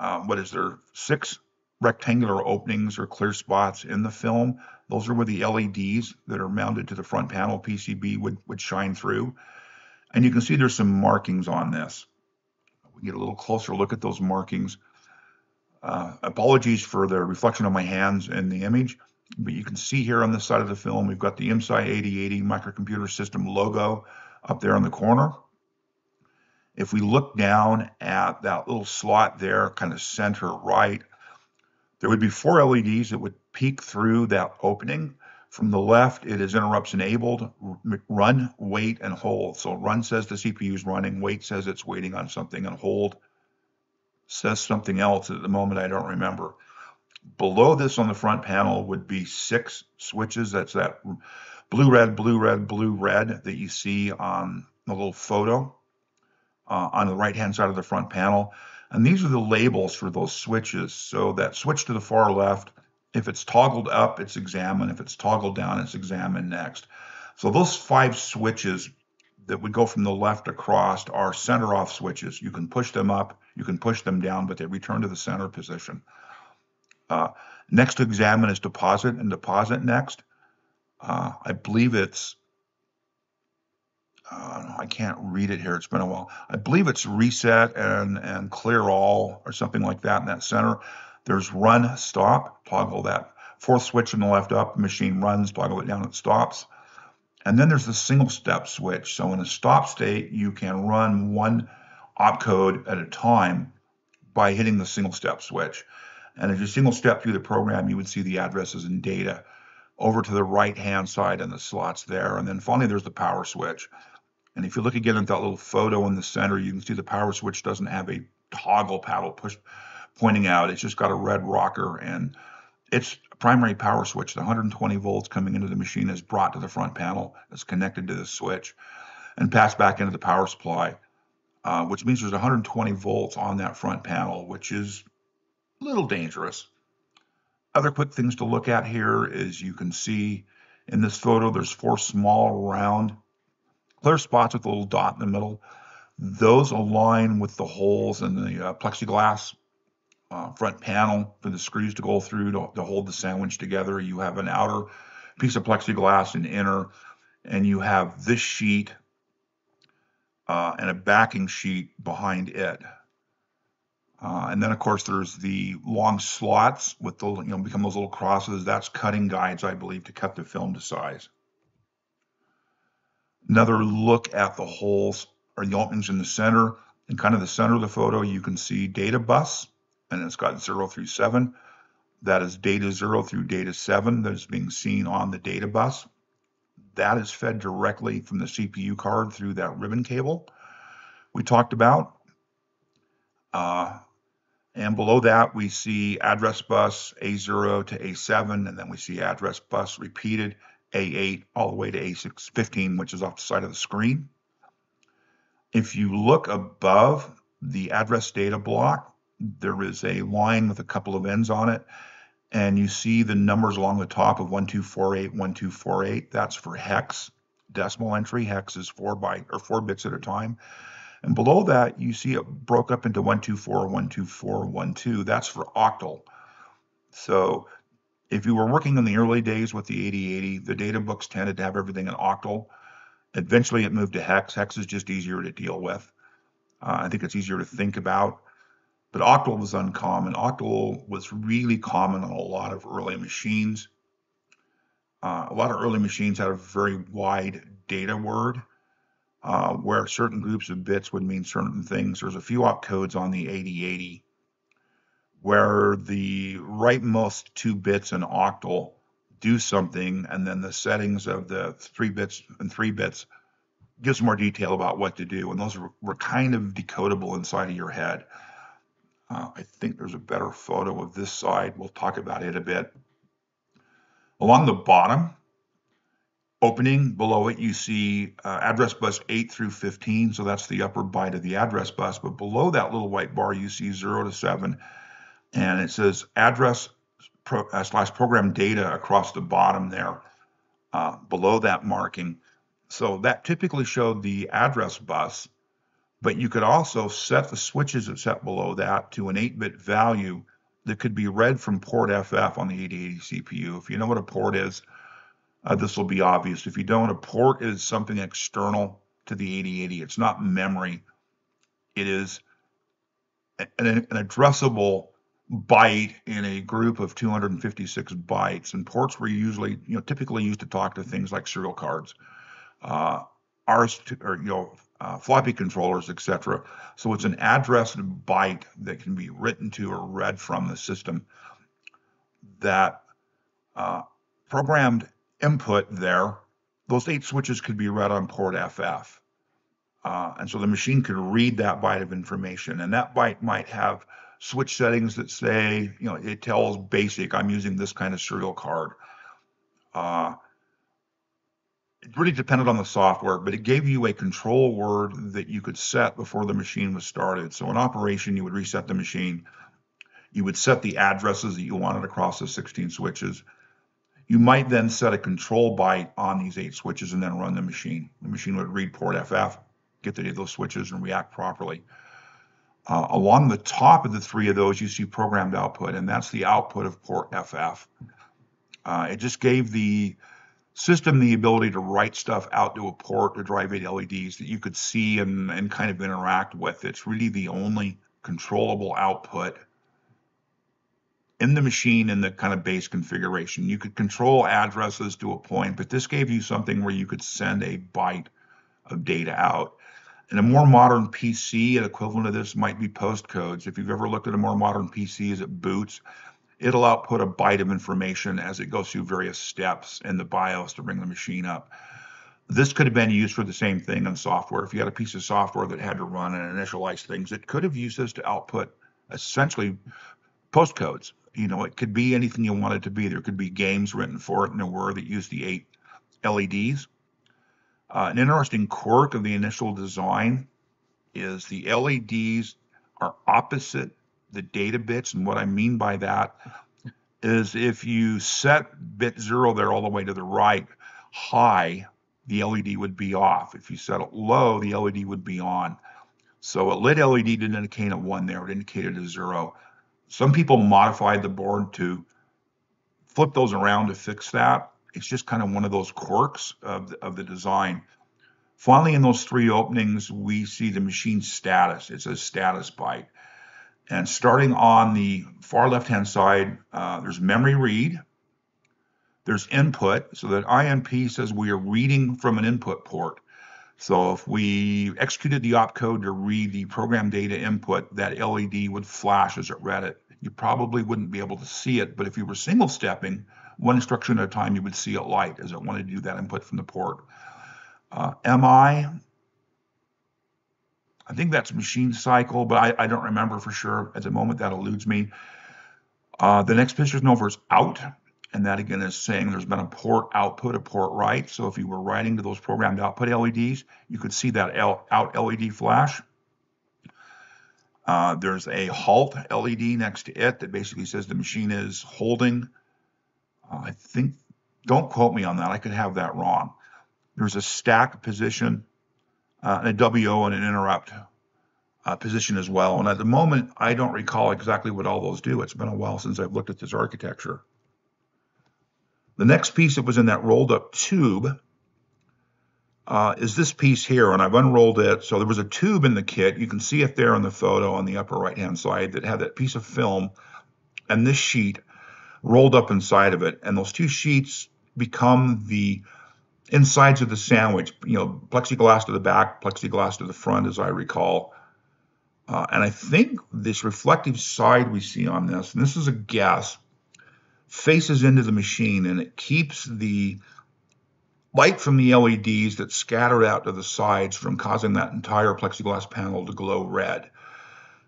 6 rectangular openings or clear spots in the film. Those are where the LEDs that are mounted to the front panel PCB would shine through. And you can see there's some markings on this. We get a little closer look at those markings. Apologies for the reflection of my hands in the image, but you can see here on this side of the film, we've got the IMSAI 8080 microcomputer system logo up there in the corner. If we look down at that little slot there, kind of center right, there would be 4 LEDs that would peek through that opening. From the left, it is interrupts enabled, run, wait, and hold. So run says the CPU is running, wait says it's waiting on something, and hold says something else at the moment I don't remember. Below this on the front panel would be 6 switches. That's that blue, red, blue, red, blue, red that you see on the little photo on the right-hand side of the front panel. And these are the labels for those switches. So that switch to the far left, if it's toggled up, it's examine. If it's toggled down, it's examine next. So those 5 switches that would go from the left across are center off switches. You can push them up, you can push them down, but they return to the center position. Next to examine is deposit, and deposit next. I believe it's, I can't read it here, it's been a while. I believe it's reset and clear all or something like that in that center. There's run, stop, toggle that 4th switch on the left up, the machine runs, toggle it down, it stops. And then there's the single step switch. So in a stop state, you can run one opcode at a time by hitting the single step switch. And as you single step through the program, you would see the addresses and data over to the right-hand side and the slots there. And then finally, there's the power switch. And if you look again at that little photo in the center, you can see the power switch doesn't have a toggle paddle pointing out. It's just got a red rocker, and it's a primary power switch. The 120 volts coming into the machine is brought to the front panel. It's connected to the switch and passed back into the power supply, which means there's 120 volts on that front panel, which is a little dangerous. Other quick things to look at here is you can see in this photo, there's 4 small round clear spots with a little dot in the middle. Those align with the holes in the plexiglass front panel for the screws to go through to hold the sandwich together. You have an outer piece of plexiglass and inner, and you have this sheet and a backing sheet behind it. And then, of course, there's the long slots with the, become those little crosses. That's cutting guides, I believe, to cut the film to size. Another look at the holes or the openings in the center. In kind of the center of the photo, you can see data bus, and it's got 0 through 7. That is data 0 through data 7 that is being seen on the data bus. That is fed directly from the CPU card through that ribbon cable we talked about. And below that, we see address bus A0 to A7, and then we see address bus repeated A8 all the way to A615, which is off the side of the screen. If you look above the address data block, there is a line with a couple of ends on it, and you see the numbers along the top of 1248, 1248. That's for hex decimal entry. Hex is 4 bits at a time. And below that, you see it broke up into 124, 124, 12. That's for octal. So if you were working in the early days with the 8080, the data books tended to have everything in octal. Eventually, it moved to hex. Hex is just easier to deal with. I think it's easier to think about. But octal was uncommon. Octal was really common on a lot of early machines. A lot of early machines had a very wide data word, where certain groups of bits would mean certain things. There's a few opcodes on the 8080 where the rightmost 2 bits in octal do something, and then the settings of the 3 bits and 3 bits gives more detail about what to do, and those were kind of decodable inside of your head. I think there's a better photo of this side. We'll talk about it a bit. Along the bottom opening below it, you see address bus 8 through 15, so that's the upper byte of the address bus. But below that little white bar, you see 0 to 7, and it says address / program data across the bottom there, below that marking. So that typically showed the address bus, but you could also set the switches that set below that to an 8-bit value that could be read from port FF on the 8080 CPU. If you know what a port is, this will be obvious. If you don't, a port is something external to the 8080. It's not memory. It is an addressable byte in a group of 256 bytes, and ports were usually, typically used to talk to things like serial cards, floppy controllers, etc. So it's an addressed byte that can be written to or read from the system. That programmed input there, those 8 switches could be read on port FF. And so the machine could read that byte of information, and that byte might have switch settings that say, it tells BASIC, I'm using this kind of serial card. It really depended on the software, but it gave you a control word that you could set before the machine was started. So in operation, you would reset the machine. You would set the addresses that you wanted across the 16 switches. You might then set a control byte on these 8 switches and then run the machine. The machine would read port FF, get the those switches, and react properly. Along the top of the 3 of those, you see programmed output, and that's the output of port FF. It just gave the system the ability to write stuff out to a port to drive 8 LEDs that you could see and kind of interact with. It's really the only controllable output in the machine in the kind of base configuration. You could control addresses to a point, but this gave you something where you could send a byte of data out. In a more modern PC, an equivalent of this might be postcodes. If you've ever looked at a more modern PC as it boots, it'll output a byte of information as it goes through various steps in the BIOS to bring the machine up. This could have been used for the same thing in software. If you had a piece of software that had to run and initialize things, it could have used this to output essentially postcodes. It could be anything you want it to be. There could be games written for it, and there were that used the 8 LEDs. An interesting quirk of the initial design is the LEDs are opposite the data bits, and what I mean by that is if you set bit 0 there all the way to the right high, the LED would be off. If you set it low, the LED would be on. So a lit LED didn't indicate a 1 there, it indicated a 0. Some people modified the board to flip those around to fix that. It's just kind of one of those quirks of the design. Finally, in those 3 openings, we see the machine status. It says status byte. And starting on the far left-hand side, there's memory read. There's input, so that IMP says we are reading from an input port. So if we executed the opcode to read the program data input, that LED would flash as it read it. You probably wouldn't be able to see it, but if you were single stepping, one instruction at a time, you would see it light as it wanted to do that input from the port. MI, I think that's machine cycle, but I don't remember for sure. At the moment, that eludes me. The next position over is out, and that again is saying there's been a port output, a port write. So if you were writing to those programmed output LEDs, you could see that out LED flash. There's a halt LED next to it that basically says the machine is holding. I think, don't quote me on that, I could have that wrong. There's a stack position, a WO and an interrupt position as well. And at the moment, I don't recall exactly what all those do. It's been a while since I've looked at this architecture. The next piece that was in that rolled up tube is this piece here, and I've unrolled it. So there was a tube in the kit. You can see it there in the photo on the upper right-hand side that had that piece of film and this sheet rolled up inside of it. And those 2 sheets become the insides of the sandwich, plexiglass to the back, plexiglass to the front, as I recall. And I think this reflective side we see on this, and this is a guess, faces into the machine, and it keeps the light from the LEDs that scattered out to the sides from causing that entire plexiglass panel to glow red.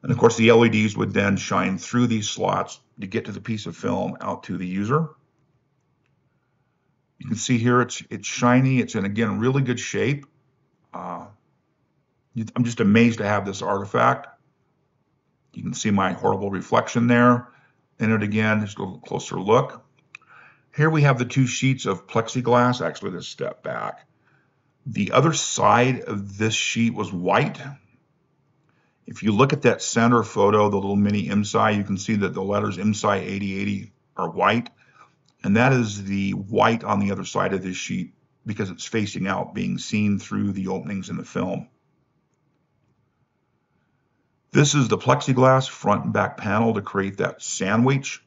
And of course, the LEDs would then shine through these slots to get to the piece of film out to the user. You can see here it's shiny. It's in, again, really good shape. I'm just amazed to have this artifact. You can see my horrible reflection there. In it again, just a little closer look. Here we have the 2 sheets of plexiglass. Actually, let's step back. The other side of this sheet was white. If you look at that center photo, the little mini IMSAI, you can see that the letters IMSAI 8080 are white. And that is the white on the other side of this sheet because it's facing out, being seen through the openings in the film. This is the plexiglass front and back panel to create that sandwich.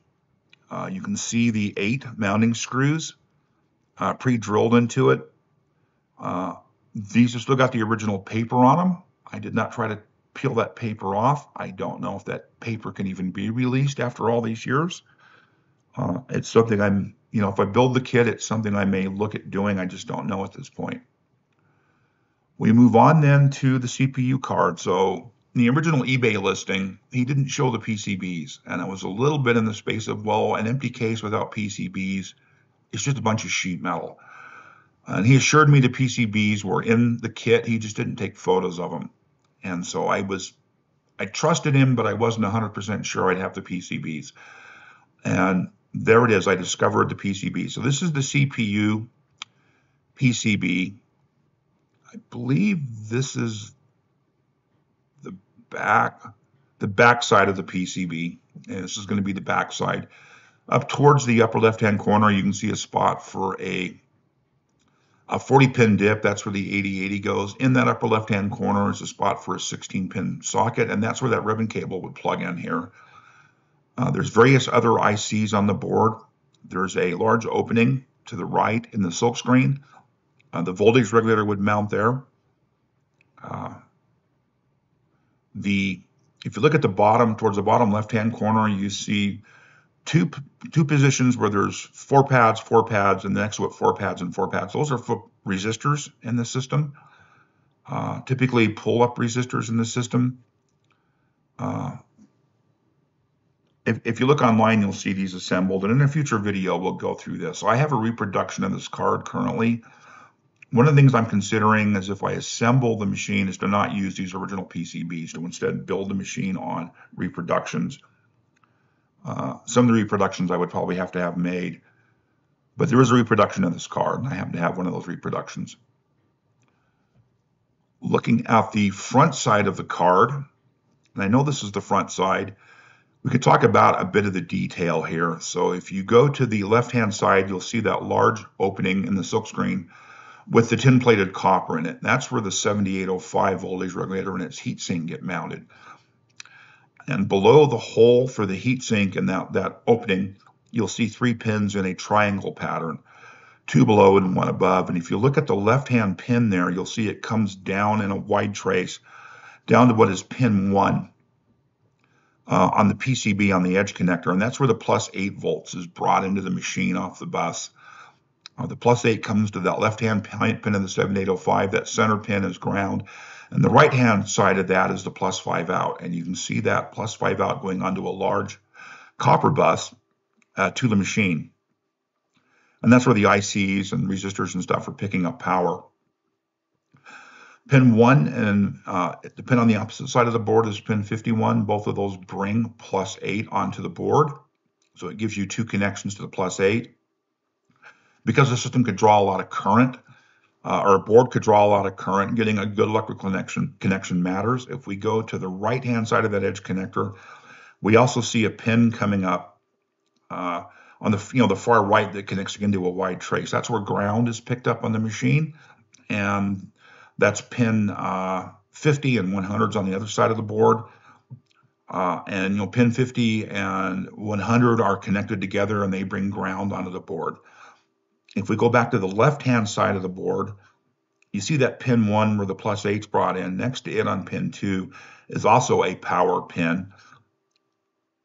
You can see the 8 mounting screws pre-drilled into it. These have still got the original paper on them. I did not try to peel that paper off. I don't know if that paper can even be released after all these years. It's something I'm, if I build the kit, it's something I may look at doing. I just don't know at this point. We move on then to the CPU card. So in the original eBay listing, he didn't show the PCBs, and it was a little bit in the space of, well, an empty case without PCBs, it's just a bunch of sheet metal. And he assured me the PCBs were in the kit. He just didn't take photos of them. And so I trusted him, but I wasn't 100% sure I'd have the PCBs. And there it is. I discovered the PCB. So this is the CPU PCB. I believe this is the back side of the PCB. And this is going to be the back side. Up towards the upper left-hand corner, you can see a spot for a 40-pin dip. That's where the 8080 goes. In that upper left-hand corner is a spot for a 16-pin socket, and that's where that ribbon cable would plug in here. There's various other ICs on the board. There's a large opening to the right in the silkscreen. The voltage regulator would mount there. If you look at the bottom, towards the bottom left-hand corner, you see two positions where there's 4 pads, and the next to it 4 pads and 4 pads. Those are for resistors in the system, typically pull-up resistors in the system. If you look online, you'll see these assembled, and in a future video, we'll go through this. So I have a reproduction of this card currently. One of the things I'm considering is if I assemble the machine is to not use these original PCBs, to instead build the machine on reproductions. Some of the reproductions I would probably have to have made, but there is a reproduction of this card, and I happen to have one of those reproductions. Looking at the front side of the card, and I know this is the front side, we could talk about a bit of the detail here. So if you go to the left-hand side, you'll see that large opening in the silkscreen with the tin-plated copper in it. That's where the 7805 voltage regulator and its heatsink get mounted. And below the hole for the heatsink and that opening, you'll see 3 pins in a triangle pattern, 2 below and 1 above. And if you look at the left-hand pin there, you'll see it comes down in a wide trace down to what is pin 1 on the PCB on the edge connector. And that's where the plus 8 volts is brought into the machine off the bus. The plus 8 comes to that left-hand pin of the 7805. That center pin is ground. And the right-hand side of that is the plus 5 out. And you can see that plus 5 out going onto a large copper bus to the machine. And that's where the ICs and resistors and stuff are picking up power. Pin 1 and the pin on the opposite side of the board is pin 51. Both of those bring plus 8 onto the board. So it gives you 2 connections to the plus 8. Because the system could draw a lot of current, or a board could draw a lot of current, getting a good electrical connection matters. If we go to the right-hand side of that edge connector, we also see a pin coming up on the the far right that connects into a wide trace. That's where ground is picked up on the machine, and that's pin 50 and 100s on the other side of the board. And pin 50 and 100 are connected together, and they bring ground onto the board. If we go back to the left-hand side of the board, you see that pin 1 where the plus 8's brought in. Next to it on pin 2 is also a power pin.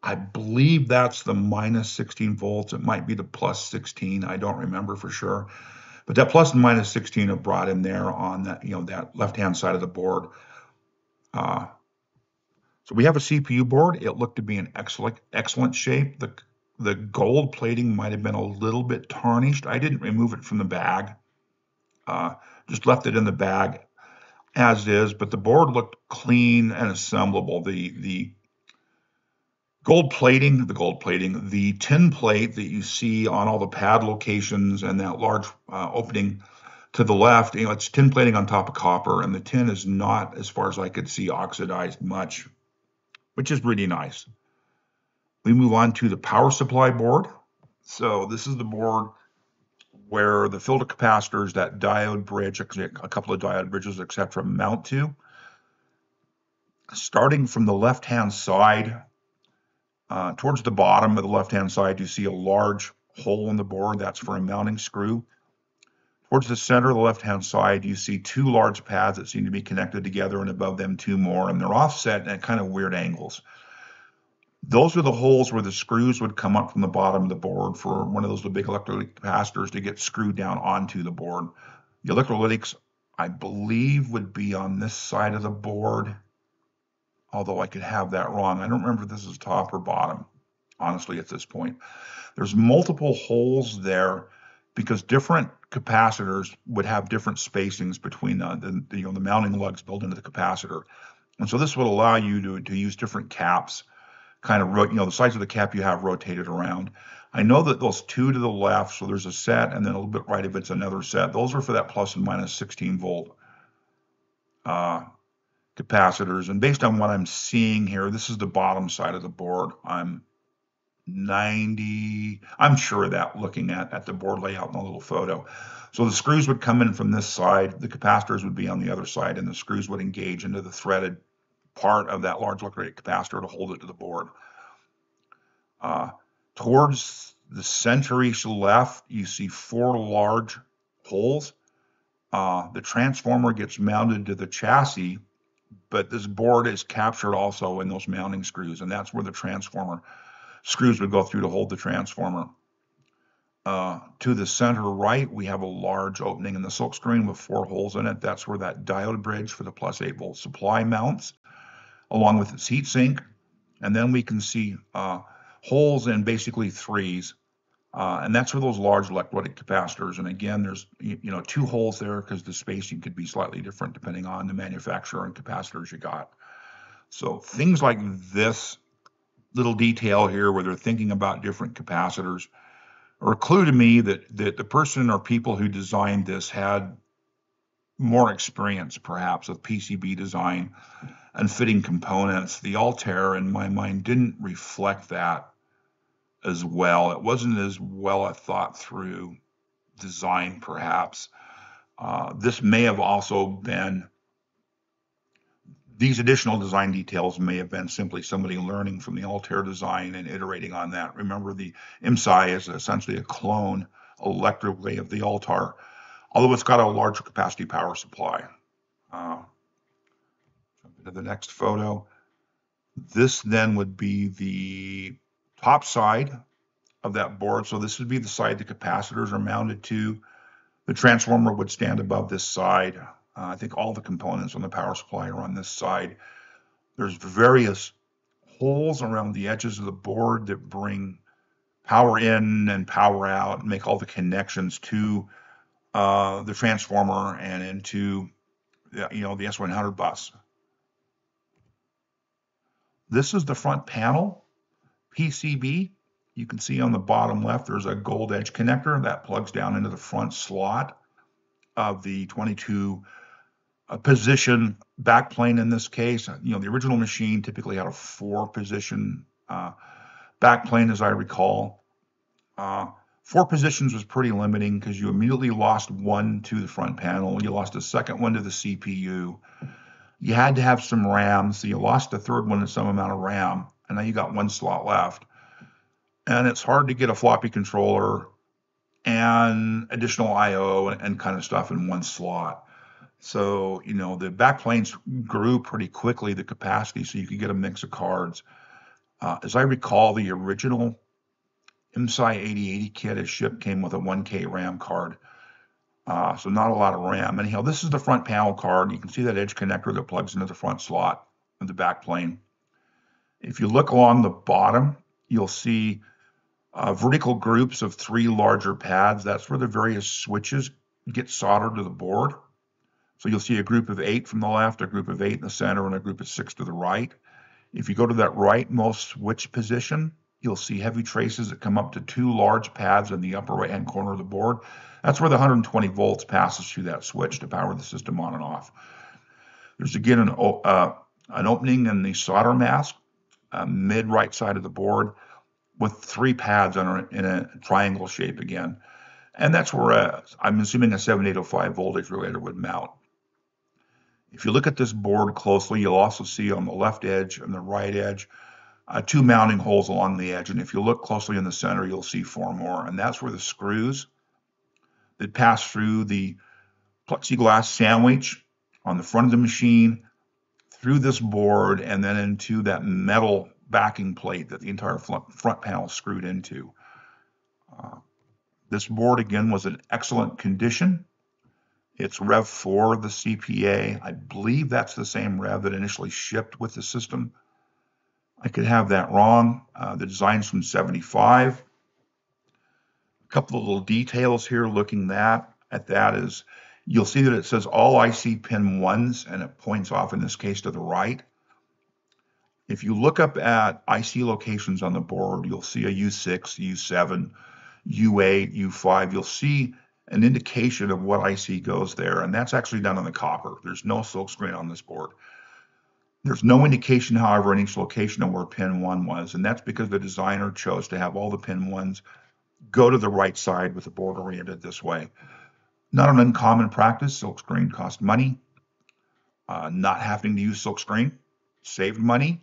I believe that's the minus 16 volts. It might be the plus 16. I don't remember for sure. But that plus and minus 16 are brought in there on that, that left-hand side of the board. So we have a CPU board. It looked to be in excellent shape. The gold plating might have been a little bit tarnished. I didn't remove it from the bag, just left it in the bag as is, but the board looked clean and assemblable. The gold plating, the tin plate that you see on all the pad locations and that large opening to the left, it's tin plating on top of copper, and the tin is not, as far as I could see, oxidized much, which is really nice. We move on to the power supply board. So this is the board where the filter capacitors, that diode bridge, actually a couple of diode bridges, etc., mount to. Starting from the left-hand side, towards the bottom of the left-hand side, you see a large hole in the board. That's for a mounting screw. Towards the center of the left-hand side, you see two large pads that seem to be connected together, and above them two more, and they're offset at kind of weird angles. Those are the holes where the screws would come up from the bottom of the board for one of those big electrolytic capacitors to get screwed down onto the board. The electrolytics, I believe, would be on this side of the board, although I could have that wrong. I don't remember if this is top or bottom, honestly, at this point. There's multiple holes there because different capacitors would have different spacings between the mounting lugs built into the capacitor. And so this would allow you to use different caps, kind of, the size of the cap you have rotated around. I know that those two to the left, so there's a set, and then a little bit right of it's another set. Those are for that plus and minus 16 volt capacitors. And based on what I'm seeing here, this is the bottom side of the board. I'm sure of that looking at the board layout in the little photo. So the screws would come in from this side, the capacitors would be on the other side, and the screws would engage into the threaded part of that large electrolytic capacitor to hold it to the board. Towards the center-ish left, you see four large holes. The transformer gets mounted to the chassis, but this board is captured also in those mounting screws, and that's where the transformer screws would go through to hold the transformer. To the center right, we have a large opening in the silk screen with four holes in it. That's where that diode bridge for the plus 8 volt supply mounts, along with its heatsink. And then we can see holes in basically threes. And that's where those large electrolytic capacitors. And again, there's two holes there because the spacing could be slightly different depending on the manufacturer and capacitors you got. So things like this little detail here where they're thinking about different capacitors are a clue to me that the person or people who designed this had more experience perhaps with PCB design and fitting components. The Altair, in my mind, didn't reflect that as well. It wasn't as well a thought through design perhaps. This may have also been, these additional design details may have been simply somebody learning from the Altair design and iterating on that. Remember, the IMSAI is essentially a clone electrically of the Altair, although it's got a larger capacity power supply. Jump into the next photo. This then would be the top side of that board. So this would be the side the capacitors are mounted to. The transformer would stand above this side. I think all the components on the power supply are on this side. There's various holes around the edges of the board that bring power in and power out and make all the connections to the transformer and into the S100 bus. This is the front panel PCB. You can see on the bottom left there's a gold edge connector that plugs down into the front slot of the 22 position backplane in this case. The original machine typically had a 4-position backplane, as I recall. 4 positions was pretty limiting because you immediately lost one to the front panel. You lost a second one to the CPU. You had to have some RAM, so you lost a third one and some amount of RAM, and now you got one slot left. And it's hard to get a floppy controller and additional I/O and kind of stuff in one slot. So, the backplanes grew pretty quickly, the capacity, so you could get a mix of cards. As I recall, the original IMSAI 8080 kit as shipped came with a 1K RAM card. So not a lot of RAM. Anyhow, this is the front panel card. You can see that edge connector that plugs into the front slot of the backplane. If you look along the bottom, you'll see vertical groups of 3 larger pads. That's where the various switches get soldered to the board. So you'll see a group of 8 from the left, a group of 8 in the center, and a group of 6 to the right. If you go to that rightmost switch position, you'll see heavy traces that come up to 2 large pads in the upper right-hand corner of the board. That's where the 120 volts passes through that switch to power the system on and off. There's again an opening in the solder mask, mid-right side of the board, with 3 pads in a triangle shape again. And that's where I'm assuming a 7805 voltage regulator would mount. If you look at this board closely, you'll also see on the left edge and the right edge, two mounting holes along the edge. And if you look closely in the center, you'll see four more. And that's where the screws that pass through the plexiglass sandwich on the front of the machine, through this board, and then into that metal backing plate that the entire front panel is screwed into. This board, again, was in excellent condition. It's Rev 4, the CPA. I believe that's the same Rev that initially shipped with the system. I could have that wrong. The design's from 75. A couple of little details here looking at that is, you'll see that it says all IC pin 1s, and it points off, in this case, to the right. If you look up at IC locations on the board, you'll see a U6, U7, U8, U5. You'll see an indication of what IC goes there, and that's actually done on the copper. There's no silkscreen on this board. There's no indication, however, in each location of where pin 1 was, and that's because the designer chose to have all the pin 1s go to the right side with the board oriented this way. Not an uncommon practice. Silkscreen cost money. Not having to use silkscreen saved money.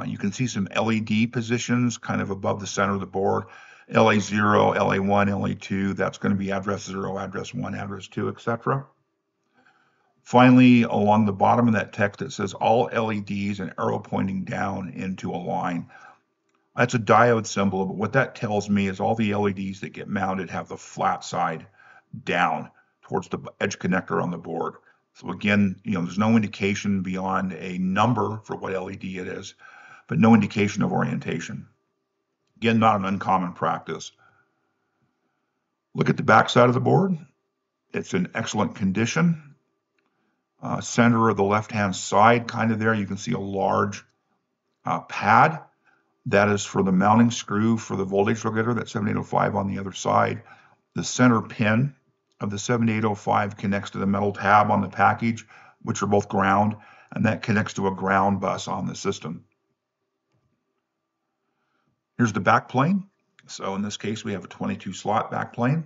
You can see some LED positions kind of above the center of the board. LA0, LA1, LA2, that's going to be address 0, address 1, address 2, etc. Finally, along the bottom of that text, it says all LEDs and arrow pointing down into a line. That's a diode symbol, but what that tells me is all the LEDs that get mounted have the flat side down towards the edge connector on the board. So again, there's no indication beyond a number for what LED it is, but no indication of orientation. Again, not an uncommon practice. Look at the back side of the board. It's in excellent condition. Center of the left-hand side, kind of there, you can see a large pad. That is for the mounting screw for the voltage regulator, that 7805 on the other side. The center pin of the 7805 connects to the metal tab on the package, which are both ground, and that connects to a ground bus on the system. Here's the backplane. So in this case, we have a 22 slot backplane.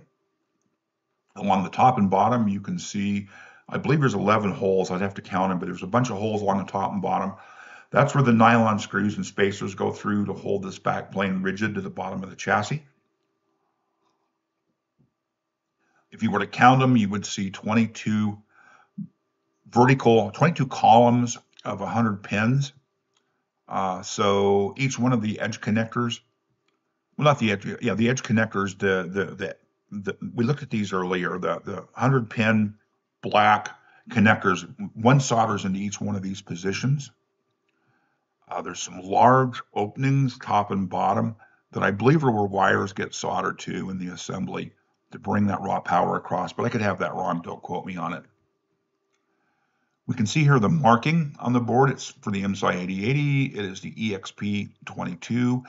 Along the top and bottom, you can see, I believe there's 11 holes. I'd have to count them, but there's a bunch of holes along the top and bottom. That's where the nylon screws and spacers go through to hold this backplane rigid to the bottom of the chassis. If you were to count them, you would see 22 columns of 100 pins. So each one of the edge connectors, well, not the edge, yeah, the edge connectors, we looked at these earlier, the 100 pin black connectors, one solders into each one of these positions. There's some large openings, top and bottom, that I believe are where wires get soldered to in the assembly to bring that raw power across, but I could have that wrong, don't quote me on it. We can see here the marking on the board. It's for the IMSAI 8080. It is the EXP22,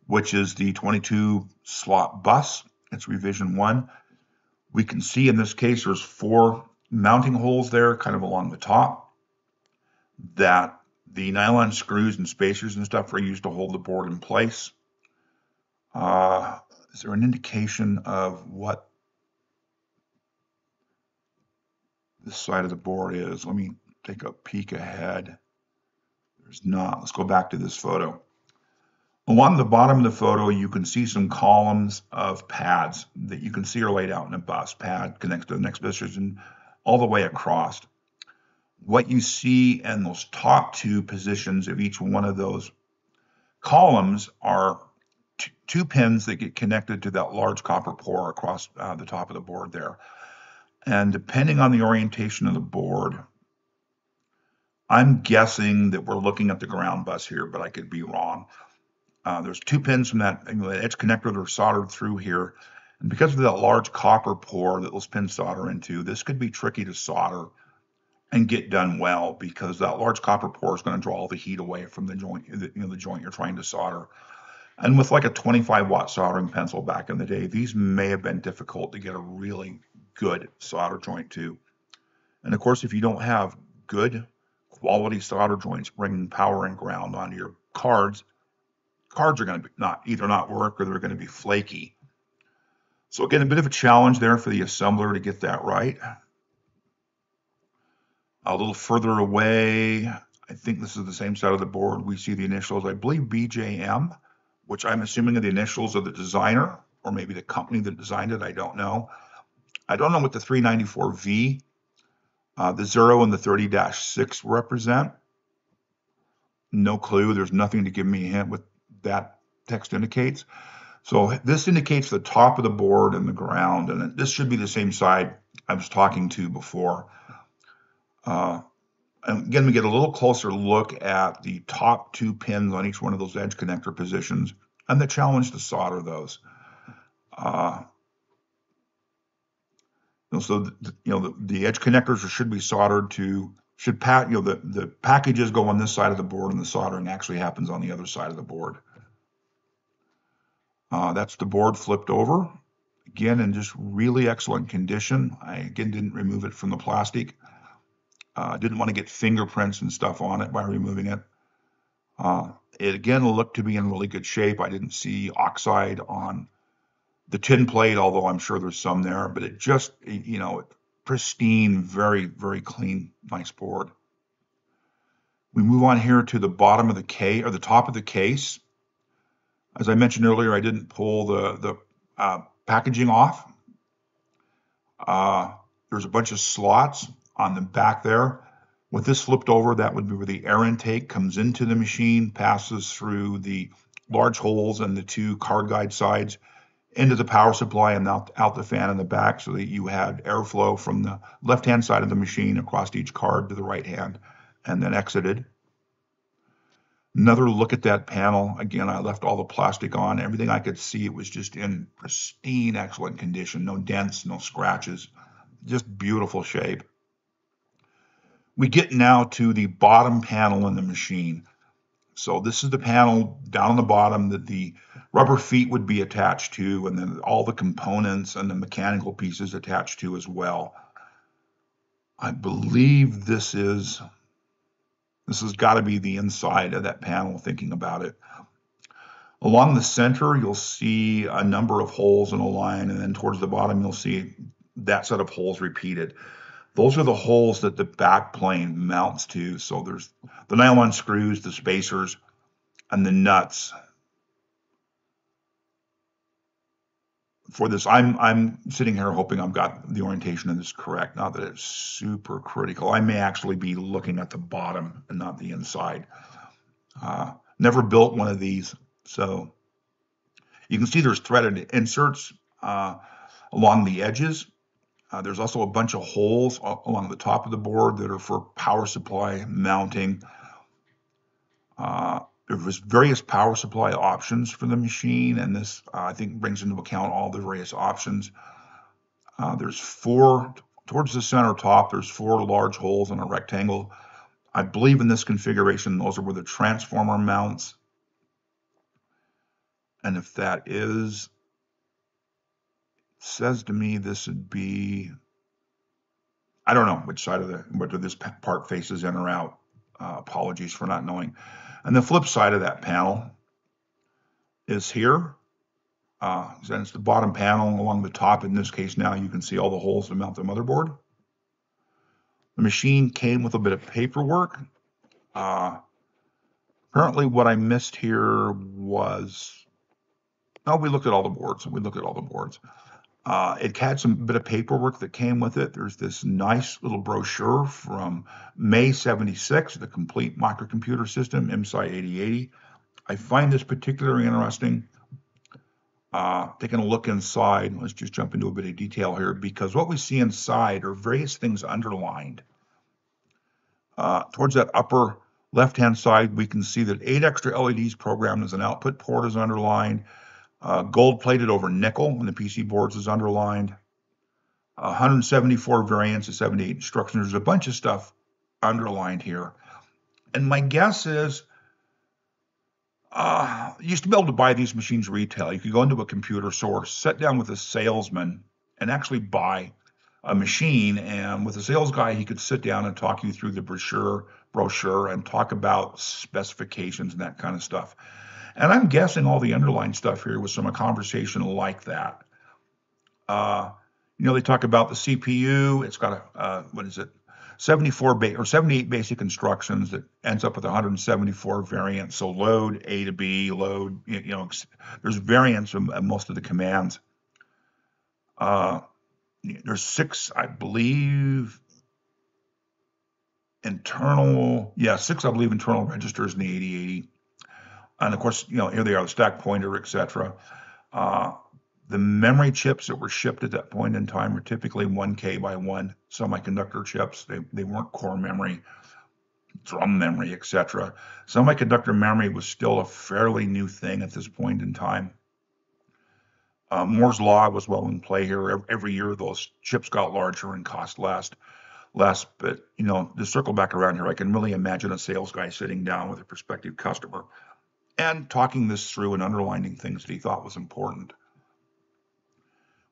which is the 22 slot bus. It's revision 1. We can see in this case there's 4 mounting holes there, kind of along the top, that the nylon screws and spacers and stuff are used to hold the board in place. Is there an indication of what this side of the board is? Let me take a peek ahead. There's not. Let's go back to this photo. Along the bottom of the photo, you can see some columns of pads that you can see are laid out in a bus. Pad connects to the next position all the way across. What you see in those top 2 positions of each one of those columns are 2 pins that get connected to that large copper pour across the top of the board there. And depending on the orientation of the board, I'm guessing that we're looking at the ground bus here, but I could be wrong. There's 2 pins from that edge connector that are soldered through here. And because of that large copper pour that those pins solder into, this could be tricky to solder and get done well, because that large copper pour is going to draw all the heat away from the joint, the joint you're trying to solder. And with like a 25-watt soldering pencil back in the day, these may have been difficult to get a really good solder joint to. And of course, if you don't have good quality solder joints bringing power and ground onto your cards are going to either not work, or they're going to be flaky. So again, a bit of a challenge there for the assembler to get that right. A little further away, I think this is the same side of the board. We see the initials, I believe BJM, which I'm assuming are the initials of the designer, or maybe the company that designed it. I don't know. I don't know what the 394V, the 0 and the 30-6 represent. No clue. There's nothing to give me a hint what that text indicates. So this indicates the top of the board and the ground, and this should be the same side I was talking to before. And again, we get a little closer look at the top 2 pins on each one of those edge connector positions and the challenge to solder those. So the edge connectors should be soldered to, the packages go on this side of the board and the soldering actually happens on the other side of the board. That's the board flipped over, again in just really excellent condition. I again didn't remove it from the plastic. Didn't want to get fingerprints and stuff on it by removing it. It again looked to be in really good shape. I didn't see oxide on the tin plate, although I'm sure there's some there, but it just, pristine, very, very clean, nice board. We move on here to the bottom of the case, or the top of the case. As I mentioned earlier, I didn't pull the packaging off. There's a bunch of slots on the back there. With this flipped over, that would be where the air intake comes into the machine, passes through the large holes and the 2 card guide sides into the power supply and out the fan in the back, so that you had airflow from the left-hand side of the machine across each card to the right hand, and then exited. Another look at that panel. Again, I left all the plastic on. Everything I could see, it was just in pristine, excellent condition. No dents, no scratches, just beautiful shape. We get now to the bottom panel in the machine. So this is the panel down on the bottom that the rubber feet would be attached to, and then all the components and the mechanical pieces attached to as well. I believe this has got to be the inside of that panel, thinking about it. Along the center, you'll see a number of holes in a line, and then towards the bottom, you'll see that set of holes repeated. Those are the holes that the back plane mounts to. So there's the nylon screws, the spacers, and the nuts. For this, I'm sitting here hoping I've got the orientation of this correct. Not that it's super critical. I may actually be looking at the bottom and not the inside. Never built one of these, so you can see there's threaded inserts along the edges. There's also a bunch of holes along the top of the board that are for power supply mounting. There was various power supply options for the machine, and this, I think, brings into account all the various options. There's 4, towards the center top, there's 4 large holes in a rectangle. I believe in this configuration, those are where the transformer mounts. And if that is, says to me this would be, I don't know which side of whether this part faces in or out. Apologies for not knowing. And the flip side of that panel is here. And it's the bottom panel along the top. In this case now you can see all the holes to mount the motherboard. The machine came with a bit of paperwork. Apparently what I missed here was, we looked at all the boards. It had some bit of paperwork that came with it. There's this nice little brochure from May 76, the complete microcomputer system, IMSAI 8080. I find this particularly interesting. Taking a look inside, let's just jump into a bit of detail here, because what we see inside are various things underlined. Towards that upper left-hand side, we can see that 8 extra LEDs programmed as an output port is underlined. Gold plated over nickel on the PC boards is underlined. 174 variants of 78 instructions. There's a bunch of stuff underlined here. And my guess is, you used to be able to buy these machines retail. You could go into a computer source, sit down with a salesman, and actually buy a machine. And with the sales guy, he could sit down and talk you through the brochure and talk about specifications and that kind of stuff. And I'm guessing all the underlying stuff here was from a conversation like that. Uh, they talk about the CPU. It's got what is it, 78 basic instructions that ends up with 174 variants. So load A to B, load, there's variants of most of the commands. There's 6, I believe, internal registers in the 8080. And of course, here they are, the stack pointer, etc. The memory chips that were shipped at that point in time were typically 1K by 1 semiconductor chips. They weren't core memory, drum memory, etc. Semiconductor memory was still a fairly new thing at this point in time. Moore's law was well in play here. Every year, those chips got larger and cost less. But to circle back around here, I can really imagine a sales guy sitting down with a prospective customer and talking this through and underlining things that he thought was important.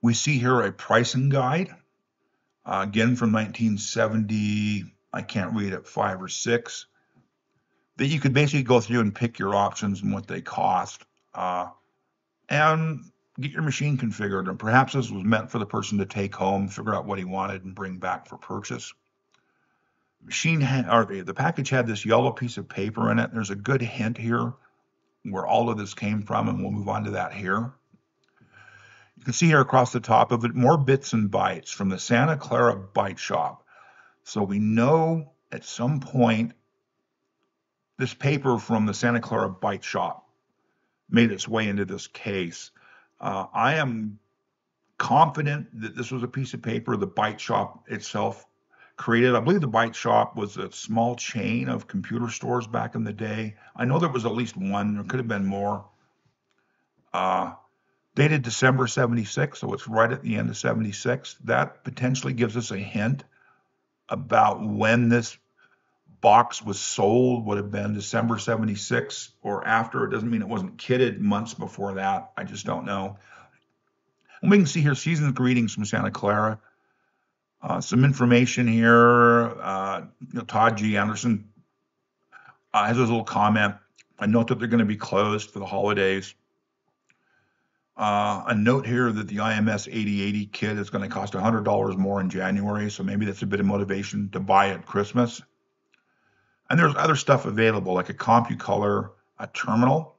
We see here a pricing guide, again from 1970, I can't read it, 5 or 6, that you could basically go through and pick your options and what they cost, and get your machine configured. And perhaps this was meant for the person to take home, figure out what he wanted, and bring back for purchase. The package had this yellow piece of paper in it. There's a good hint here where all of this came from, and we'll move on to that here. You can see here across the top of it, more bits and bytes from the Santa Clara byte shop. So we know at some point this paper from the Santa Clara byte shop made its way into this case. I am confident that this was a piece of paper the byte shop itself created. I believe the byte shop was a small chain of computer stores back in the day. I know there was at least one. There could have been more. Dated December 76, so it's right at the end of 76. That potentially gives us a hint about when this box was sold. Would have been December 76 or after. It doesn't mean it wasn't kitted months before that. I just don't know. And we can see here season's greetings from Santa Clara. Some information here. Todd G. Anderson has his little comment. A note that they're going to be closed for the holidays. A note here that the IMS 8080 kit is going to cost $100 more in January, so maybe that's a bit of motivation to buy at Christmas. And there's other stuff available, like a CompuColor, a terminal.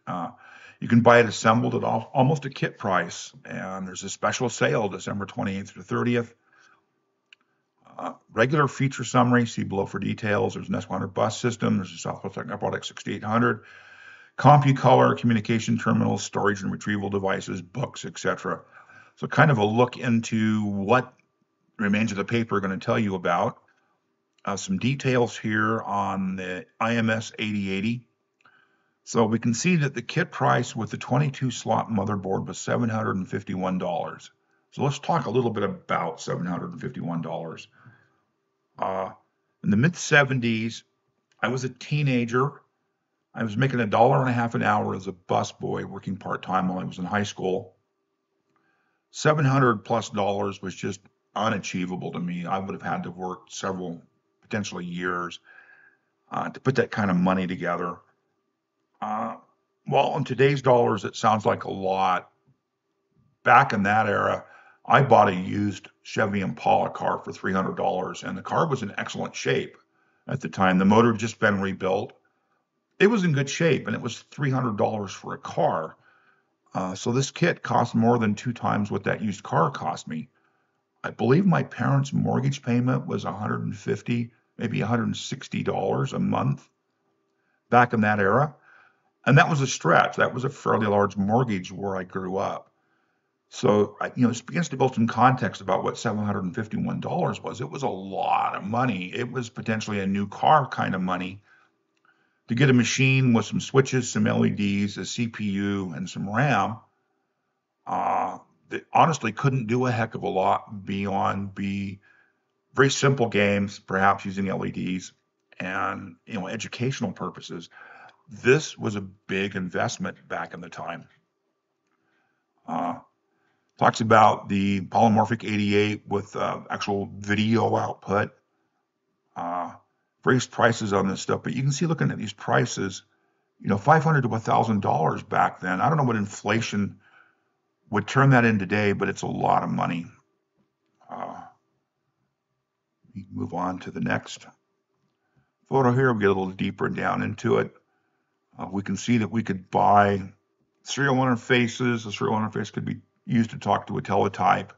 You can buy it assembled at almost a kit price, and there's a special sale December 28th to 30th. Regular feature summary, see below for details. There's an S100 bus system. There's a Southwest Technoproduct 6800. CompuColor, communication terminals, storage and retrieval devices, books, etc. So kind of a look into what the remains of the paper are going to tell you about. Some details here on the IMS 8080. So we can see that the kit price with the 22-slot motherboard was $751. So let's talk a little bit about $751. In the mid-70s, I was a teenager. I was making $1.50 an hour as a busboy working part-time while I was in high school. $700+ was just unachievable to me. I would have had to work several, potentially years, to put that kind of money together. Well, in today's dollars, it sounds like a lot. Back in that era, I bought a used Chevy Impala car for $300, and the car was in excellent shape at the time. The motor had just been rebuilt. It was in good shape, and it was $300 for a car. So this kit cost more than 2 times what that used car cost me. I believe my parents' mortgage payment was $150, maybe $160 a month back in that era. And that was a stretch. That was a fairly large mortgage where I grew up. So, this begins to build some context about what $751 was. It was a lot of money. It was potentially a new car kind of money to get a machine with some switches, some LEDs, a CPU, and some RAM. That honestly couldn't do a heck of a lot beyond very simple games, perhaps using LEDs and educational purposes. This was a big investment back in the time. Talks about the polymorphic 88 with actual video output. Various prices on this stuff, but you can see looking at these prices, $500 to $1,000 back then. I don't know what inflation would turn that in today, but it's a lot of money. Move on to the next photo here. We get a little deeper down into it. We can see that we could buy serial interfaces. The serial interface could be used to talk to a teletype.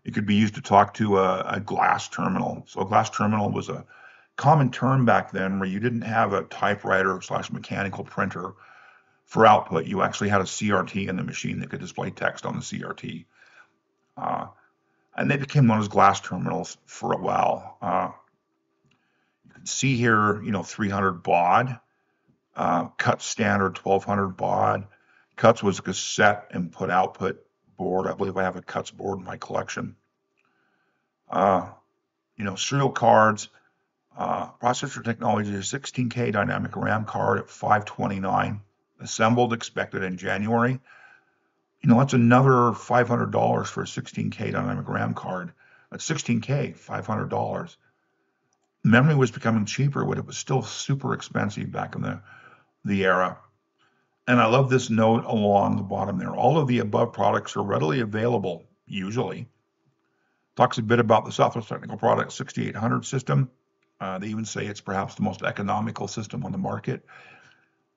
It could be used to talk to a glass terminal. So a glass terminal was a common term back then where you didn't have a typewriter / mechanical printer for output. You actually had a CRT in the machine that could display text on the CRT. And they became known as glass terminals for a while. You can see here, 300 baud, CUTS standard 1200 baud. CUTS was a cassette input output board. I believe I have a CUTS board in my collection. Serial cards, processor technology, 16K dynamic RAM card at $529, assembled, expected in January. That's another $500 for a 16K dynamic RAM card. That's 16K, $500. Memory was becoming cheaper, but it was still super expensive back in the era. And I love this note along the bottom there. All of the above products are readily available, usually. Talks a bit about the Southwest Technical Product 6800 system. They even say it's perhaps the most economical system on the market.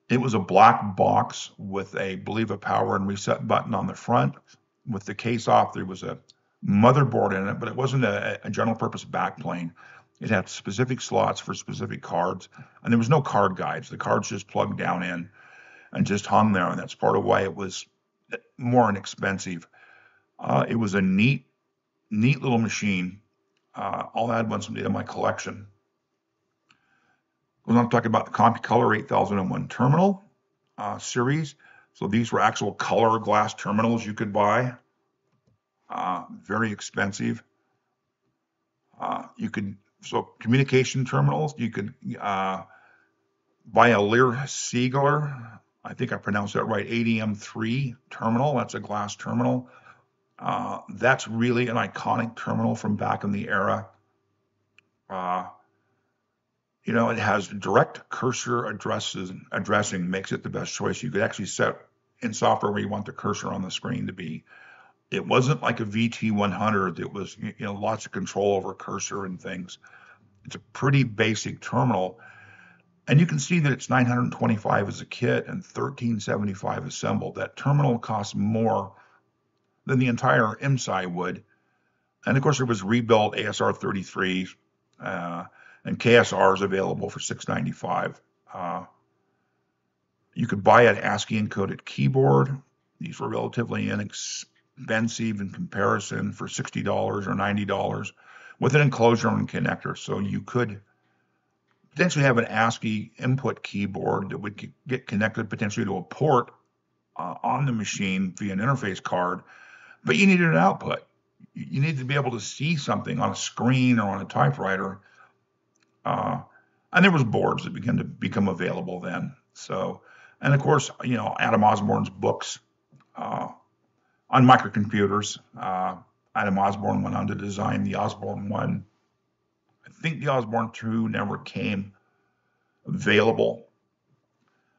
It was a black box with a power and reset button on the front. With the case off, there was a motherboard in it, but it wasn't a general purpose backplane. It had specific slots for specific cards, and there was no card guides. The cards just plugged down in and just hung there, and that's part of why it was more inexpensive. It was a neat little machine. I'll add one someday to my collection. We're going to talk about the CompuColor 8001 terminal series. So these were actual color glass terminals you could buy. Very expensive. Communication terminals, you could buy a Lear-Siegler, I think I pronounced that right, ADM3 terminal. That's a glass terminal. That's really an iconic terminal from back in the era. It has direct cursor addressing, makes it the best choice. You could actually set in software where you want the cursor on the screen to be. It wasn't like a VT100. It was, lots of control over cursor and things. It's a pretty basic terminal. And you can see that it's $925 as a kit and $1,375 assembled. That terminal costs more than the entire IMSAI would. And of course, there was rebuilt ASR33 and KSRs available for $695. You could buy an ASCII encoded keyboard. These were relatively inexpensive in comparison for $60 or $90 with an enclosure and connector. So you could potentially have an ASCII input keyboard that would get connected potentially to a port on the machine via an interface card, but you needed an output. You needed to be able to see something on a screen or on a typewriter. And there was boards that began to become available then. So, and of course, Adam Osborne's books on microcomputers. Adam Osborne went on to design the Osborne 1. I think the Osborne 2 never came available.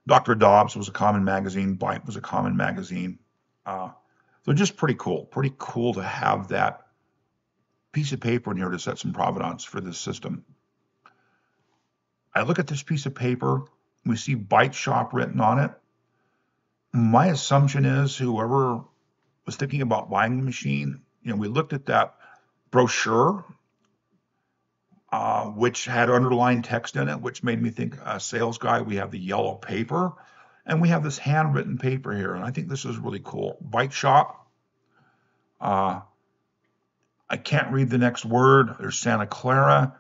Dr. Dobbs was a common magazine. Byte was a common magazine. So just pretty cool to have that piece of paper in here to set some provenance for this system. I look at this piece of paper, we see Byte Shop written on it. My assumption is whoever was thinking about buying the machine, we looked at that brochure, which had underlined text in it, which made me think a sales guy. We have the yellow paper, and we have this handwritten paper here, and I think this is really cool. Byte Shop. I can't read the next word. There's Santa Clara.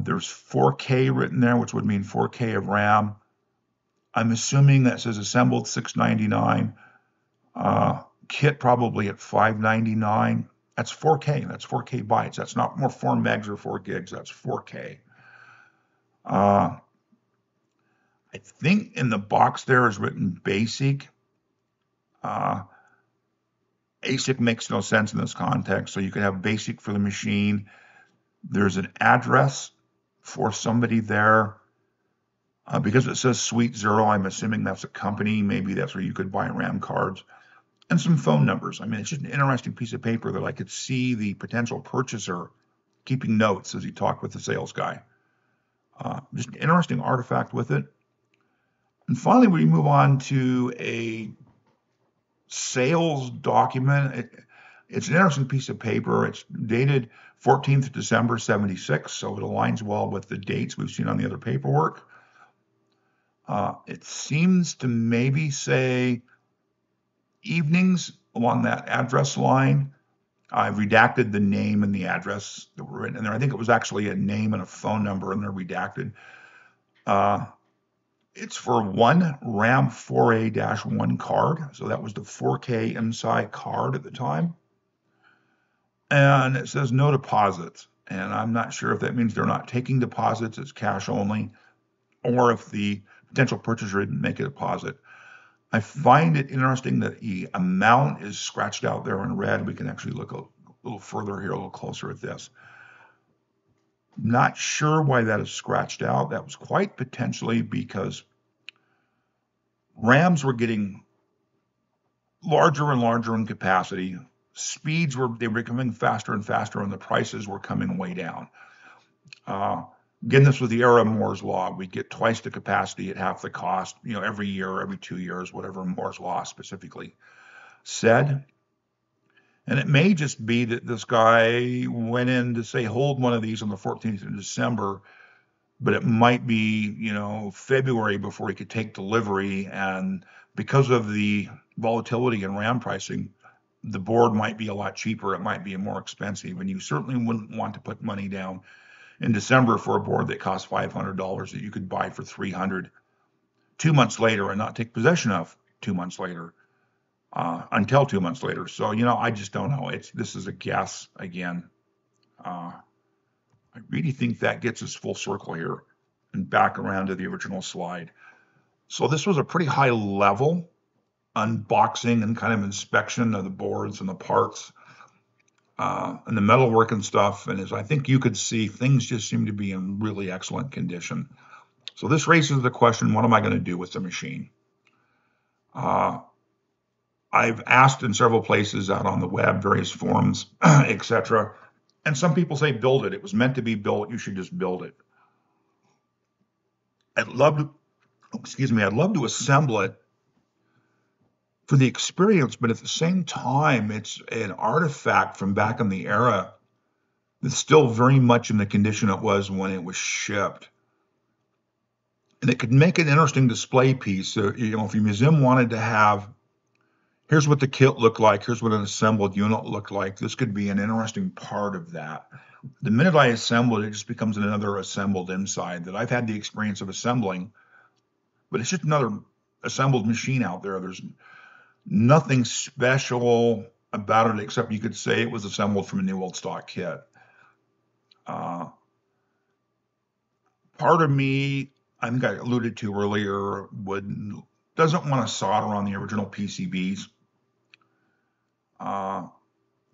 There's 4K written there, which would mean 4K of RAM. I'm assuming that says assembled $699. Kit probably at $599. That's 4K. That's 4K bytes. That's not more 4 megs or 4 gigs. That's 4K. I think in the box there is written BASIC. ASIC makes no sense in this context, so you could have BASIC for the machine. There's an address for somebody there. Because it says Suite 0, I'm assuming that's a company. Maybe that's where you could buy RAM cards. and some phone numbers. I mean, it's just an interesting piece of paper that I could see the potential purchaser keeping notes as he talked with the sales guy. Just an interesting artifact with it. And finally, we move on to a sales document. It's an interesting piece of paper. It's dated 14th of December 76, so it aligns well with the dates we've seen on the other paperwork. It seems to maybe say evenings along that address line. I've redacted the name and the address that were written in there. I think it was actually a name and a phone number, and they're redacted. It's for one RAM 4A-1 card. So that was the 4K IMSAI card at the time. And it says no deposits. And I'm not sure if that means they're not taking deposits, it's cash only, or if the potential purchaser didn't make a deposit. I find it interesting that the amount is scratched out there in red. We can actually look a little further here, a little closer at this. Not sure why that is scratched out. That was quite potentially because RAMs were getting larger and larger in capacity. Speeds were becoming faster and faster, and the prices were coming way down. Again, this was the era of Moore's Law. We'd get twice the capacity at half the cost, every year, every 2 years, whatever Moore's Law specifically said. And it may just be that this guy went in to say, hold one of these on the 14th of December, but it might be, February before he could take delivery. And because of the volatility in RAM pricing, the board might be a lot cheaper. It might be more expensive. And you certainly wouldn't want to put money down in December for a board that costs $500 that you could buy for $300 2 months later and not take possession of 2 months later, until 2 months later. So, I just don't know. This is a guess again. I really think that gets us full circle here and back around to the original slide. So this was a pretty high level unboxing and kind of inspection of the boards and the parts and the metalwork and stuff. And as I think you could see, things just seem to be in really excellent condition. So this raises the question, what am I going to do with the machine? I've asked in several places out on the web, various forums, etc. And some people say build it. It was meant to be built. You should just build it. I'd love to assemble it for the experience, but at the same time, it's an artifact from back in the era that's still very much in the condition it was when it was shipped. And it could make an interesting display piece. So, if your museum wanted to have, here's what the kit looked like, here's what an assembled unit looked like, this could be an interesting part of that. The minute I assemble it, it just becomes another assembled inside that I've had the experience of assembling, but it's just another assembled machine out there. There's nothing special about it except you could say it was assembled from a new old stock kit. Part of me, I think I alluded to earlier, doesn't want to solder on the original PCBs.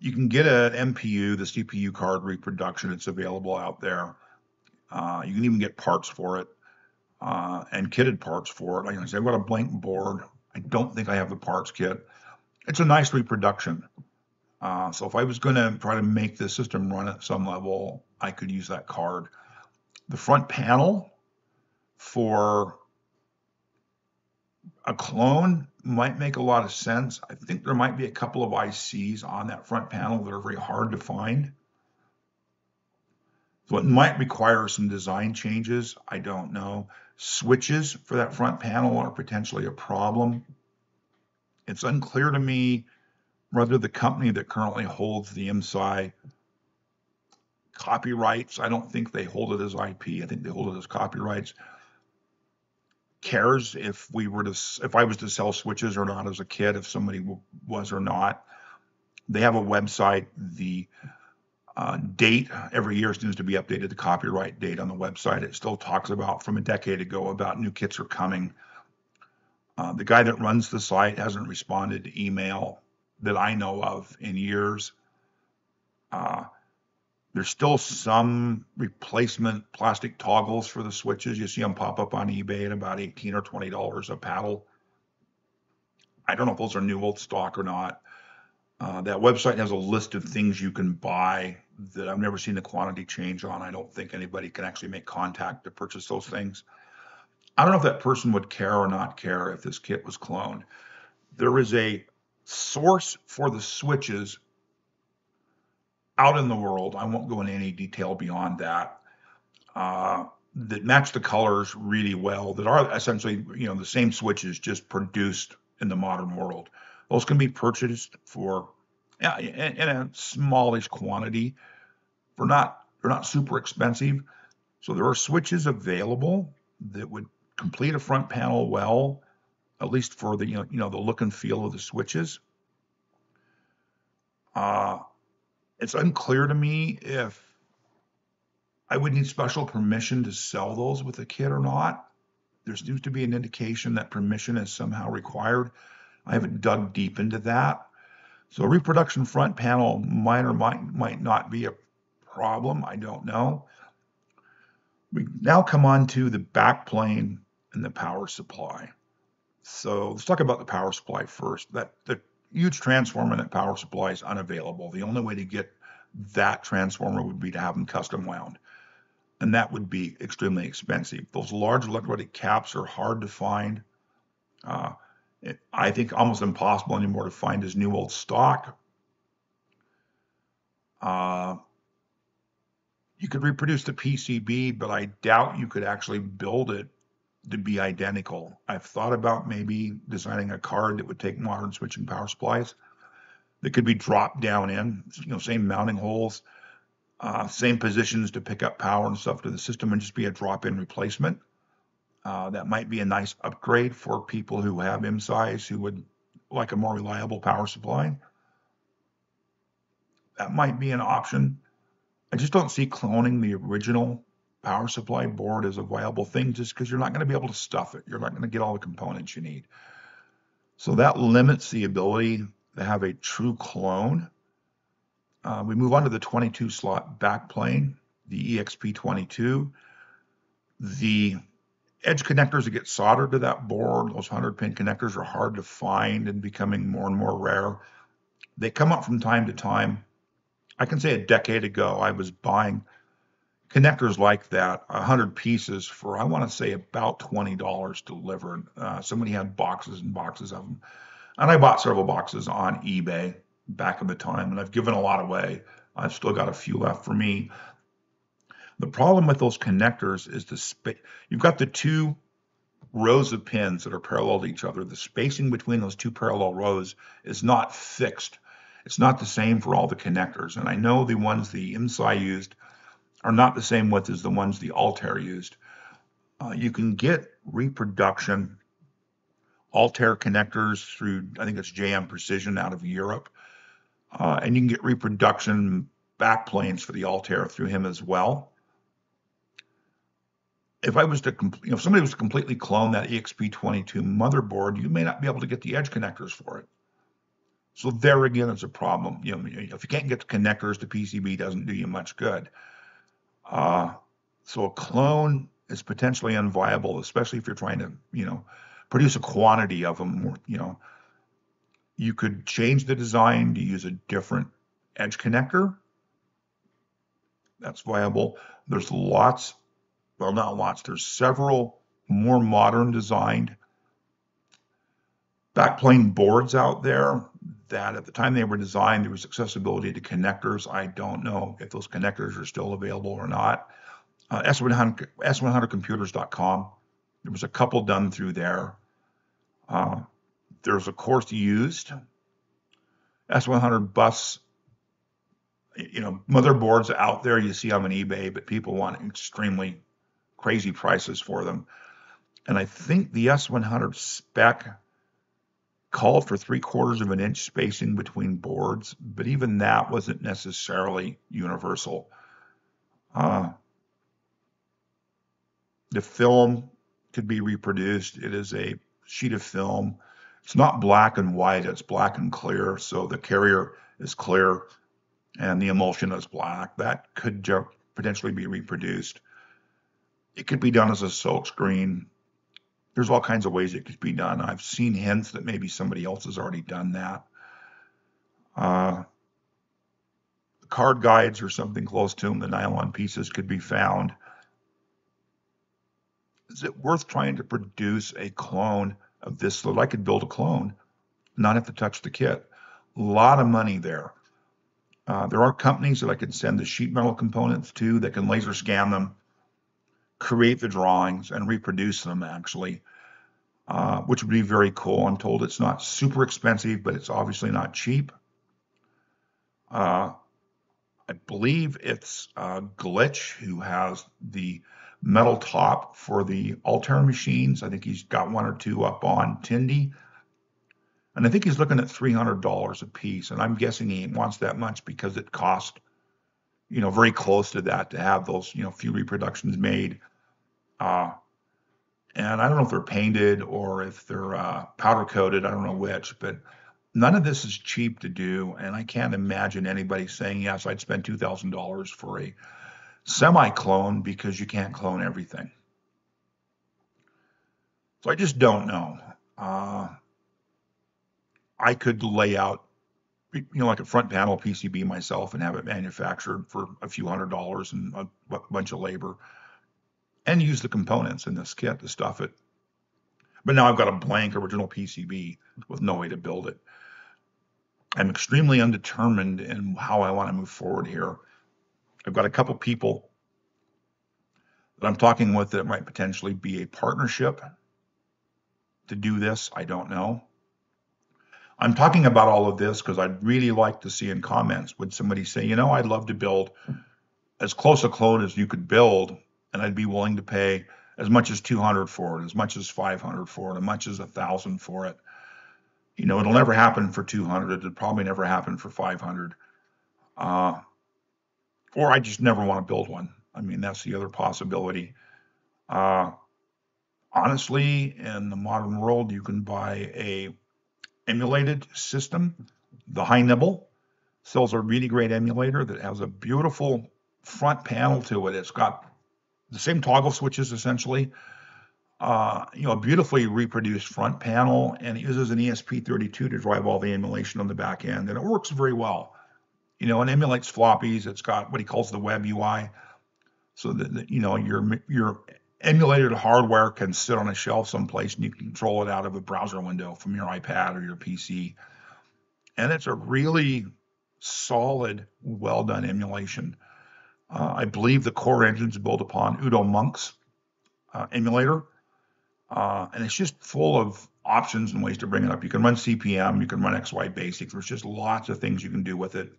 You can get an MPU, the CPU card reproduction. It's available out there. You can even get parts for it and kitted parts for it. Like I said, I've got a blank board. I don't think I have the parts kit. It's a nice reproduction. So if I was going to try to make the system run at some level, I could use that card. The front panel for a clone might make a lot of sense. I think there might be a couple of ICs on that front panel that are very hard to find. So it might require some design changes. I don't know. Switches for that front panel are potentially a problem. It's unclear to me whether the company that currently holds the IMSAI copyrights, I don't think they hold it as IP. I think they hold it as copyrights. Cares if I was to sell switches or not as a kit, if somebody was or not. They have a website. The date every year seems to be updated, the copyright date on the website. It still talks about from a decade ago about new kits are coming. The guy that runs the site hasn't responded to email that I know of in years. There's still some replacement plastic toggles for the switches. You see them pop up on eBay at about $18 or $20 a paddle. I don't know if those are new old stock or not. That website has a list of things you can buy that I've never seen the quantity change on. I don't think anybody can actually make contact to purchase those things. I don't know if that person would care or not care if this kit was cloned. There is a source for the switches out in the world. I won't go into any detail beyond that. That match the colors really well, that are essentially, the same switches just produced in the modern world. Those can be purchased for, yeah, in a smallish quantity. They're not super expensive. So there are switches available that would complete a front panel well, at least for the, the look and feel of the switches. It's unclear to me if I would need special permission to sell those with a kit or not. There seems to be an indication that permission is somehow required. I haven't dug deep into that. So a reproduction front panel might or might not be a problem. I don't know. We now come on to the backplane and the power supply. So let's talk about the power supply first. The huge transformer in that power supply is unavailable. The only way to get that transformer would be to have them custom wound, and that would be extremely expensive. Those large electrolytic caps are hard to find. I think almost impossible anymore to find as new old stock. You could reproduce the PCB, but I doubt you could actually build it to be identical. I've thought about maybe designing a card that would take modern switching power supplies that could be dropped down in, same mounting holes, same positions to pick up power and stuff to the system, and just be a drop-in replacement. That might be a nice upgrade for people who have IMSAIs who would like a more reliable power supply. That might be an option. I just don't see cloning the original power supply board as a viable thing, just because you're not going to be able to stuff it. You're not going to get all the components you need. So that limits the ability to have a true clone. We move on to the 22 slot backplane, the EXP22. The edge connectors that get soldered to that board, those 100-pin connectors, are hard to find and becoming more and more rare. They come up from time to time. I can say a decade ago, I was buying connectors like that, 100 pieces for, I want to say, about $20 delivered. Somebody had boxes and boxes of them. And I bought several boxes on eBay back in the time, and I've given a lot away. I've still got a few left for me. The problem with those connectors is the space. You've got the two rows of pins that are parallel to each other. The spacing between those two parallel rows is not fixed. It's not the same for all the connectors. And I know the ones the IMSAI used are not the same width as the ones the Altair used. You can get reproduction Altair connectors through, I think it's JM Precision out of Europe. And you can get reproduction backplanes for the Altair through him as well. If I was to, if somebody was to completely clone that EXP22 motherboard, you may not be able to get the edge connectors for it. So there again is a problem. If you can't get the connectors, the PCB doesn't do you much good. So a clone is potentially unviable, especially if you're trying to, produce a quantity of them. You could change the design to use a different edge connector. That's viable. There's lots, well, not lots, there's several more modern designed backplane boards out there that at the time they were designed, there was accessibility to connectors. I don't know if those connectors are still available or not. S100computers.com. There was a couple done through there. There's a course used. S100 bus, motherboards out there, you see them on eBay, but people want extremely crazy prices for them. And I think the S100 spec called for 3/4 of an inch spacing between boards, but even that wasn't necessarily universal. The film could be reproduced. It is a sheet of film. It's not black and white, it's black and clear. So the carrier is clear and the emulsion is black. That could potentially be reproduced. It could be done as a silk screen. There's all kinds of ways it could be done. I've seen hints that maybe somebody else has already done that. Card guides or something close to them, the nylon pieces could be found. Is it worth trying to produce a clone of this so that I could build a clone, not have to touch the kit? A lot of money there. There are companies that I could send the sheet metal components to that can laser scan them, create the drawings, and reproduce them actually, which would be very cool. I'm told it's not super expensive, but it's obviously not cheap. I believe it's Glitch who has the metal top for the Altair machines. I think he's got one or two up on Tindy. And I think he's looking at $300 a piece. And I'm guessing he wants that much because it cost, very close to that to have those, few reproductions made. And I don't know if they're painted or if they're powder coated. I don't know which, but none of this is cheap to do. And I can't imagine anybody saying, yes, I'd spend $2,000 for a semi-clone because you can't clone everything. So I just don't know. I could lay out, like a front panel PCB myself and have it manufactured for a few $100s and a bunch of labor and use the components in this kit to stuff it. But now I've got a blank original PCB with no way to build it. I'm extremely undetermined in how I want to move forward here. I've got a couple people that I'm talking with that might potentially be a partnership to do this. I don't know. I'm talking about all of this because I'd really like to see in comments, would somebody say, I'd love to build as close a clone as you could build, and I'd be willing to pay as much as $200 for it, as much as $500 for it, as much as $1,000 for it. It'll never happen for $200. It'll probably never happen for $500. Or I just never want to build one. I mean, that's the other possibility. Honestly, in the modern world, you can buy a emulated system. The High Nibble sells a really great emulator that has a beautiful front panel to it. It's got the same toggle switches essentially, a beautifully reproduced front panel, and it uses an ESP32 to drive all the emulation on the back end, and it works very well. And emulates floppies. It's got what he calls the web UI, so that your emulated hardware can sit on a shelf someplace and you can control it out of a browser window from your iPad or your PC. And it's a really solid, well done emulation. I believe the core engine's built upon Udo Monk's emulator. And it's just full of options and ways to bring it up. You can run CPM, you can run XY Basic. There's just lots of things you can do with it.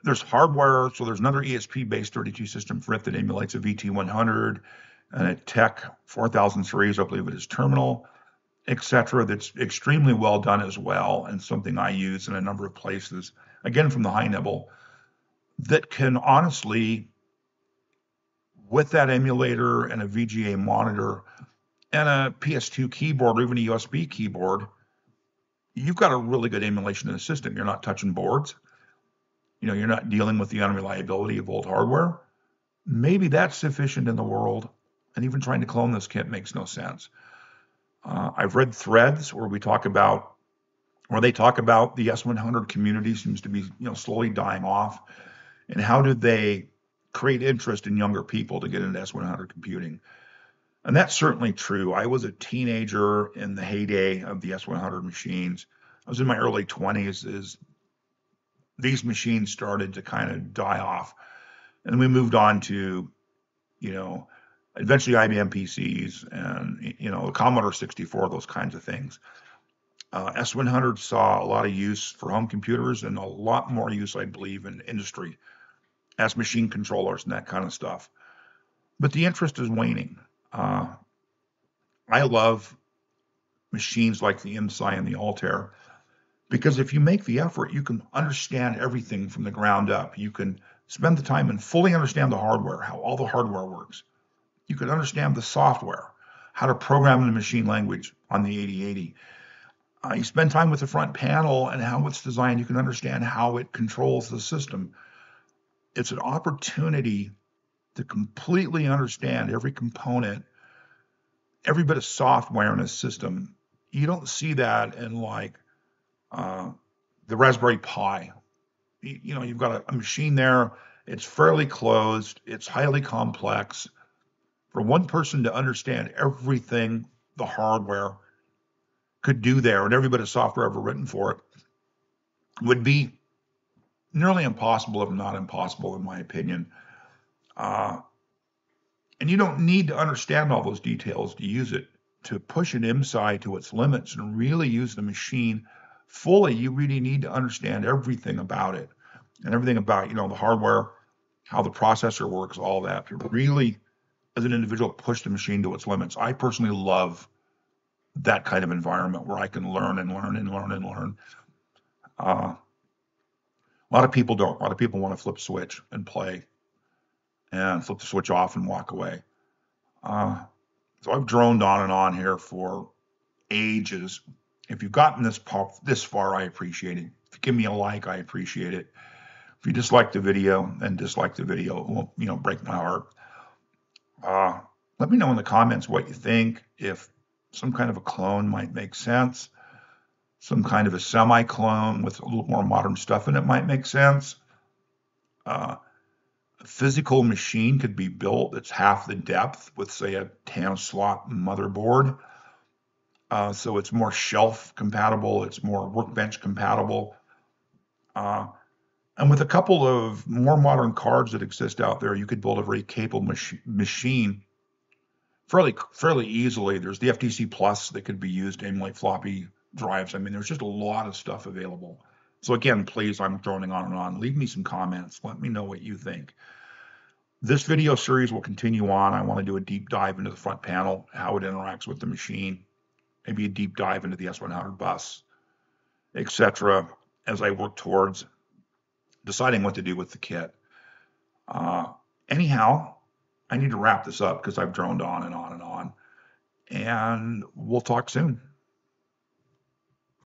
There's hardware, so there's another ESP-based 32 system for it that emulates a VT100 and a Tech 4000 series, I believe it is terminal, etc. That's extremely well done as well, and something I use in a number of places, again from the High Nibble, that can honestly, with that emulator and a VGA monitor and a PS2 keyboard or even a USB keyboard, you've got a really good emulation in the system. You're not touching boards. You're not dealing with the unreliability of old hardware. Maybe that's sufficient in the world, and even trying to clone this kit makes no sense. I've read threads where they talk about the S100 community seems to be slowly dying off, and how did they create interest in younger people to get into S100 computing? And that's certainly true. I was a teenager in the heyday of the S100 machines. I was in my early 20s as these machines started to kind of die off. And we moved on to, eventually IBM PCs and, the Commodore 64, those kinds of things. S100 saw a lot of use for home computers and a lot more use, I believe, in industry as machine controllers and that kind of stuff. But the interest is waning. I love machines like the IMSAI and the Altair, because if you make the effort, you can understand everything from the ground up. You can spend the time and fully understand the hardware, how all the hardware works. You can understand the software, how to program in the machine language on the 8080. You spend time with the front panel and how it's designed. You can understand how it controls the system. It's an opportunity to completely understand every component, every bit of software in a system. You don't see that in like the Raspberry Pi. You've got a machine there. It's fairly closed. It's highly complex. For one person to understand everything the hardware could do there and every bit of software ever written for it would be nearly impossible, if not impossible, in my opinion. And you don't need to understand all those details to use it. To push an IMSAI to its limits and really use the machine fully, you really need to understand everything about it and everything about, the hardware, how the processor works, all that, to really, as an individual, push the machine to its limits. I personally love that kind of environment where I can learn and learn and learn and learn. A lot of people don't. A lot of people want to flip switch and play and flip the switch off and walk away. So I've droned on and on here for ages. If you've gotten this far, I appreciate it. If you give me a like, I appreciate it. If you dislike the video, then dislike the video. It won't, break my heart. Let me know in the comments what you think. If some kind of a clone might make sense. Some kind of a semi-clone with a little more modern stuff in it might make sense. A physical machine could be built that's half the depth with, say, a 10 slot motherboard. So it's more shelf compatible. It's more workbench compatible. And with a couple of more modern cards that exist out there, you could build a very capable machine fairly easily. There's the FTC Plus that could be used to emulate floppy drives. I mean, there's just a lot of stuff available. So again, please, I'm droning on and on. Leave me some comments. Let me know what you think. This video series will continue on. I want to do a deep dive into the front panel, how it interacts with the machine, maybe a deep dive into the S100 bus, etc., as I work towards deciding what to do with the kit. Anyhow, I need to wrap this up because I've droned on and on and on. And we'll talk soon.